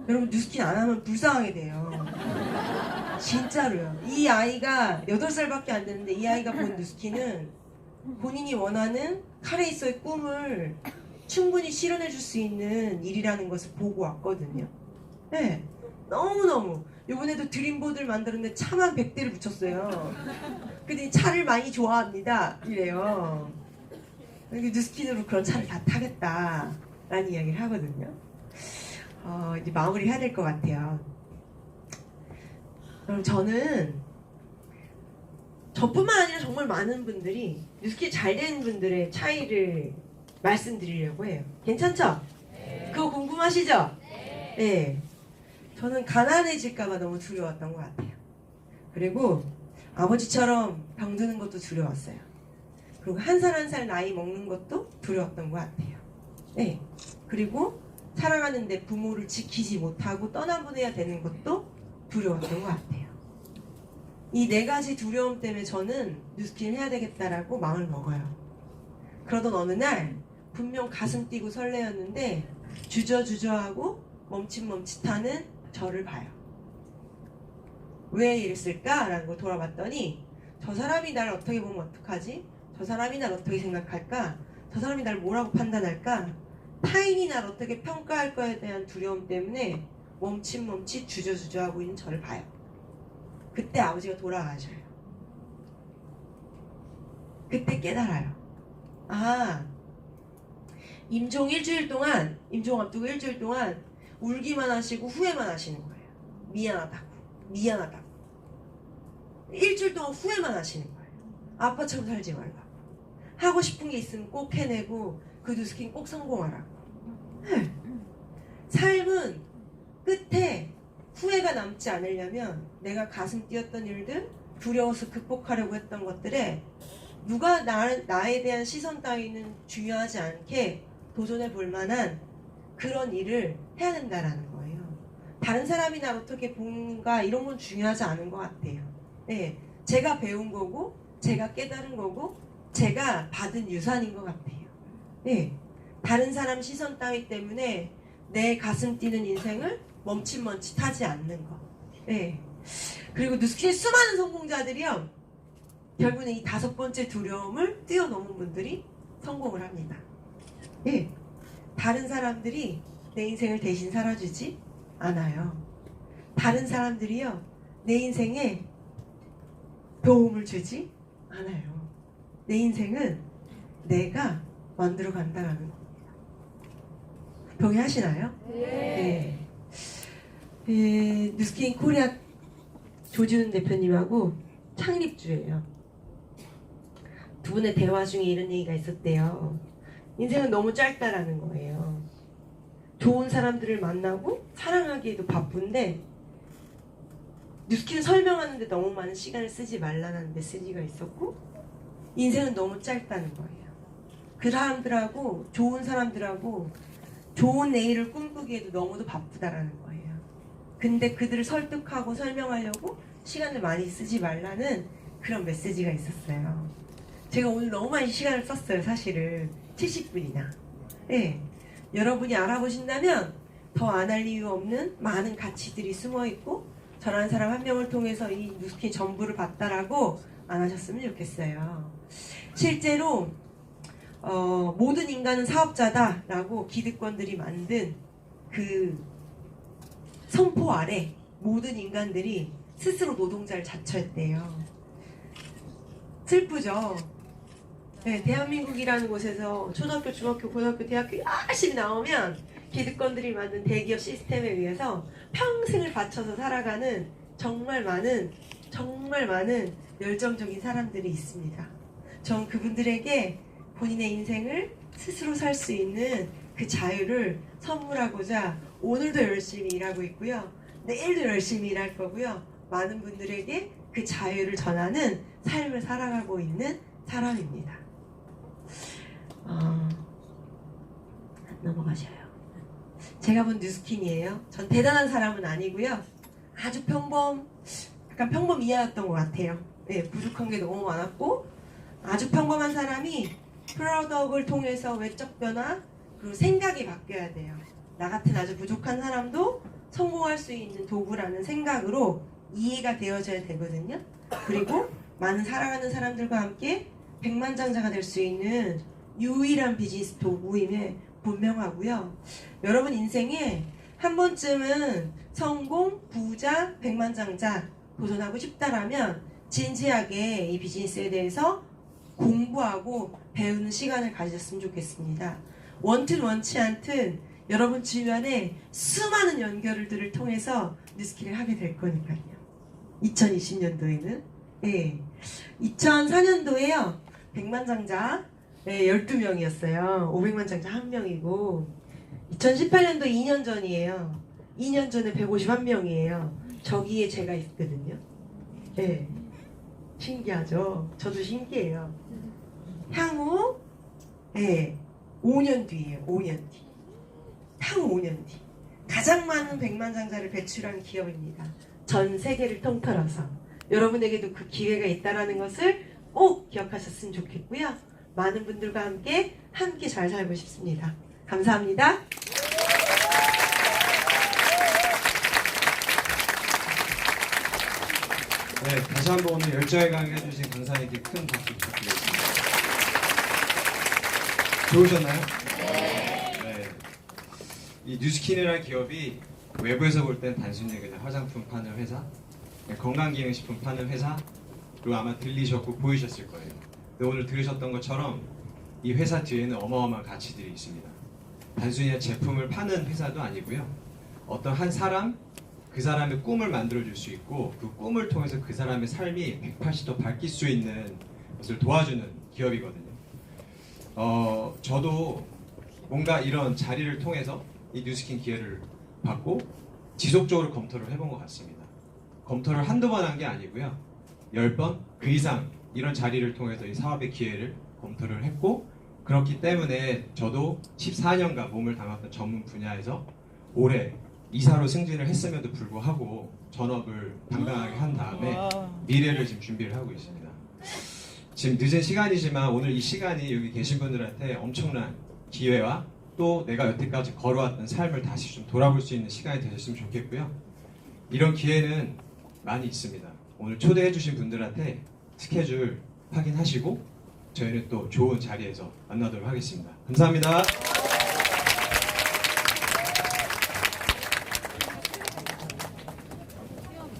Speaker 2: 여러분, 뉴스킨 안 하면 불쌍하게 돼요. 진짜로요. 이 아이가 8살밖에 안 되는데 이 아이가 본 뉴스킨은 본인이 원하는 카레이서의 꿈을 충분히 실현해 줄 수 있는 일이라는 것을 보고 왔거든요. 네, 너무너무. 이번에도 드림보드를 만들었는데 차만 100대를 붙였어요. 근데 차를 많이 좋아합니다. 이래요. 뉴스킨으로 그런 차를 다 타겠다라는 이야기를 하거든요. 이제 마무리 해야 될 것 같아요. 그럼 저는 저뿐만 아니라 정말 많은 분들이 뉴스킨 잘 되는 분들의 차이를 말씀드리려고 해요. 괜찮죠? 그거 궁금하시죠? 네. 저는 가난해질까봐 너무 두려웠던 것 같아요. 그리고 아버지처럼 병드는 것도 두려웠어요. 그리고 한 살 한 살 나이 먹는 것도 두려웠던 것 같아요. 네. 그리고 사랑하는데 부모를 지키지 못하고 떠나보내야 되는 것도 두려웠던 것 같아요. 이 네 가지 두려움 때문에 저는 뉴스킨을 해야 되겠다라고 마음을 먹어요. 그러던 어느 날 분명 가슴 뛰고 설레었는데 주저주저하고 멈칫멈칫하는 저를 봐요. 왜 이랬을까라는 걸 돌아봤더니 저 사람이 날 어떻게 보면 어떡하지? 저 사람이 날 어떻게 생각할까? 저 사람이 날 뭐라고 판단할까? 타인이 날 어떻게 평가할 거에 대한 두려움 때문에 멈칫멈칫 주저주저하고 있는 저를 봐요. 그때 아버지가 돌아가셔요. 그때 깨달아요. 아, 임종 일주일 동안, 임종 앞두고 일주일 동안 울기만 하시고 후회만 하시는 거예요. 미안하다고, 미안하다고. 일주일 동안 후회만 하시는 거예요. 아빠처럼 살지 말라고. 하고 싶은 게 있으면 꼭 해내고 그 뉴스킨 꼭 성공하라고. 네. 삶은 끝에 후회가 남지 않으려면 내가 가슴 뛰었던 일들, 두려워서 극복하려고 했던 것들에 누가 나에 대한 시선 따위는 중요하지 않게 도전해 볼 만한 그런 일을 해야 된다라는 거예요. 다른 사람이 날 어떻게 보는가 이런 건 중요하지 않은 것 같아요. 네, 제가 배운 거고 제가 깨달은 거고 제가 받은 유산인 것 같아요. 네, 다른 사람 시선 따위 때문에 내 가슴 뛰는 인생을 멈칫멈칫하지 않는 거. 네. 그리고 뉴스킨의 수많은 성공자들이요, 결국은 이 5번째 두려움을 뛰어넘은 분들이 성공을 합니다. 네. 다른 사람들이 내 인생을 대신 살아주지 않아요. 다른 사람들이요, 내 인생에 도움을 주지 않아요. 내 인생은 내가 만들어 간다는 겁니다. 동의하시나요? 네. 뉴스킨 코리아 조지훈 대표님하고 창립주예요. 두 분의 대화 중에 이런 얘기가 있었대요. 인생은 너무 짧다라는 거예요. 좋은 사람들을 만나고 사랑하기에도 바쁜데 뉴스킨을 설명하는데 너무 많은 시간을 쓰지 말라는 메시지가 있었고, 인생은 너무 짧다는 거예요. 그 사람들하고, 좋은 사람들하고 좋은 내일을 꿈꾸기에도 너무도 바쁘다라는 거예요. 근데 그들을 설득하고 설명하려고 시간을 많이 쓰지 말라는 그런 메시지가 있었어요. 제가 오늘 너무 많이 시간을 썼어요. 사실은 70분이나. 네. 여러분이 알아보신다면 더 안 할 이유 없는 많은 가치들이 숨어있고, 저라는 사람 한 명을 통해서 이 뉴스킨 전부를 봤다라고 안 하셨으면 좋겠어요. 실제로 모든 인간은 사업자다라고 기득권들이 만든 그 선포 아래 모든 인간들이 스스로 노동자를 자처했대요. 슬프죠? 네, 대한민국이라는 곳에서 초등학교, 중학교, 고등학교, 대학교 열심히 나오면 기득권들이 만든 대기업 시스템에 의해서 평생을 바쳐서 살아가는 정말 많은 열정적인 사람들이 있습니다. 전 그분들에게 본인의 인생을 스스로 살 수 있는 그 자유를 선물하고자 오늘도 열심히 일하고 있고요. 내일도 열심히 일할 거고요. 많은 분들에게 그 자유를 전하는 삶을 살아가고 있는 사람입니다. 넘어가셔요. 제가 본 뉴스킨이에요. 전 대단한 사람은 아니고요. 아주 약간 평범 이하였던 것 같아요. 네, 부족한 게 너무 많았고, 아주 평범한 사람이 프로덕을 통해서 외적 변화, 그리고 생각이 바뀌어야 돼요. 나 같은 아주 부족한 사람도 성공할 수 있는 도구라는 생각으로 이해가 되어져야 되거든요. 그리고 많은 사랑하는 사람들과 함께 백만장자가 될 수 있는 유일한 비즈니스 도구임에 분명하고요. 여러분 인생에 한 번쯤은 성공, 부자, 백만장자 도전하고 싶다라면 진지하게 이 비즈니스에 대해서 공부하고 배우는 시간을 가지셨으면 좋겠습니다. 원튼 원치 않든 여러분 주변에 수많은 연결들을 통해서 뉴스킬을 하게 될 거니까요. 2020년도에는 네. 2004년도에요. 백만장자 12명이었어요. 500만장자 1명이고 2018년도 2년 전이에요. 2년 전에 151명이에요. 저기에 제가 있거든요. 네. 신기하죠? 저도 신기해요. 향후 5년 뒤에요. 5년 뒤. 향후 5년 뒤. 가장 많은 백만장자를 배출한 기업입니다. 전 세계를 통틀어서. 여러분에게도 그 기회가 있다는 것을 꼭 기억하셨으면 좋겠고요. 많은 분들과 함께 잘 살고 싶습니다. 감사합니다.
Speaker 1: 네, 다시 한번 오늘 열정에 강의해주신 강사님께 큰 박수 부탁드리겠습니다. 좋으셨나요? 네. 이 뉴스킨이라는 기업이 외부에서 볼 땐 단순히 그냥 화장품 파는 회사, 건강기능식품 파는 회사로 아마 들리셨고 보이셨을 거예요. 근데 오늘 들으셨던 것처럼 이 회사 뒤에는 어마어마한 가치들이 있습니다. 단순히 제품을 파는 회사도 아니고요. 어떤 한 사람, 그 사람의 꿈을 만들어줄 수 있고 그 꿈을 통해서 그 사람의 삶이 180도 바뀔 수 있는 것을 도와주는 기업이거든요. 저도 뭔가 이런 자리를 통해서 이 뉴스킨 기회를 받고 지속적으로 검토를 해본 것 같습니다. 검토를 한두 번 한 게 아니고요. 10번, 그 이상 이런 자리를 통해서 이 사업의 기회를 검토를 했고 그렇기 때문에 저도 14년간 몸을 담았던 전문 분야에서 올해 이사로 승진을 했음에도 불구하고 전업을 당당하게 한 다음에 미래를 지금 준비를 하고 있습니다. 지금 늦은 시간이지만 오늘 이 시간이 여기 계신 분들한테 엄청난 기회와 또 내가 여태까지 걸어왔던 삶을 다시 좀 돌아볼 수 있는 시간이 되셨으면 좋겠고요. 이런 기회는 많이 있습니다. 오늘 초대해 주신 분들한테 스케줄 확인하시고 저희는 또 좋은 자리에서 만나도록 하겠습니다. 감사합니다.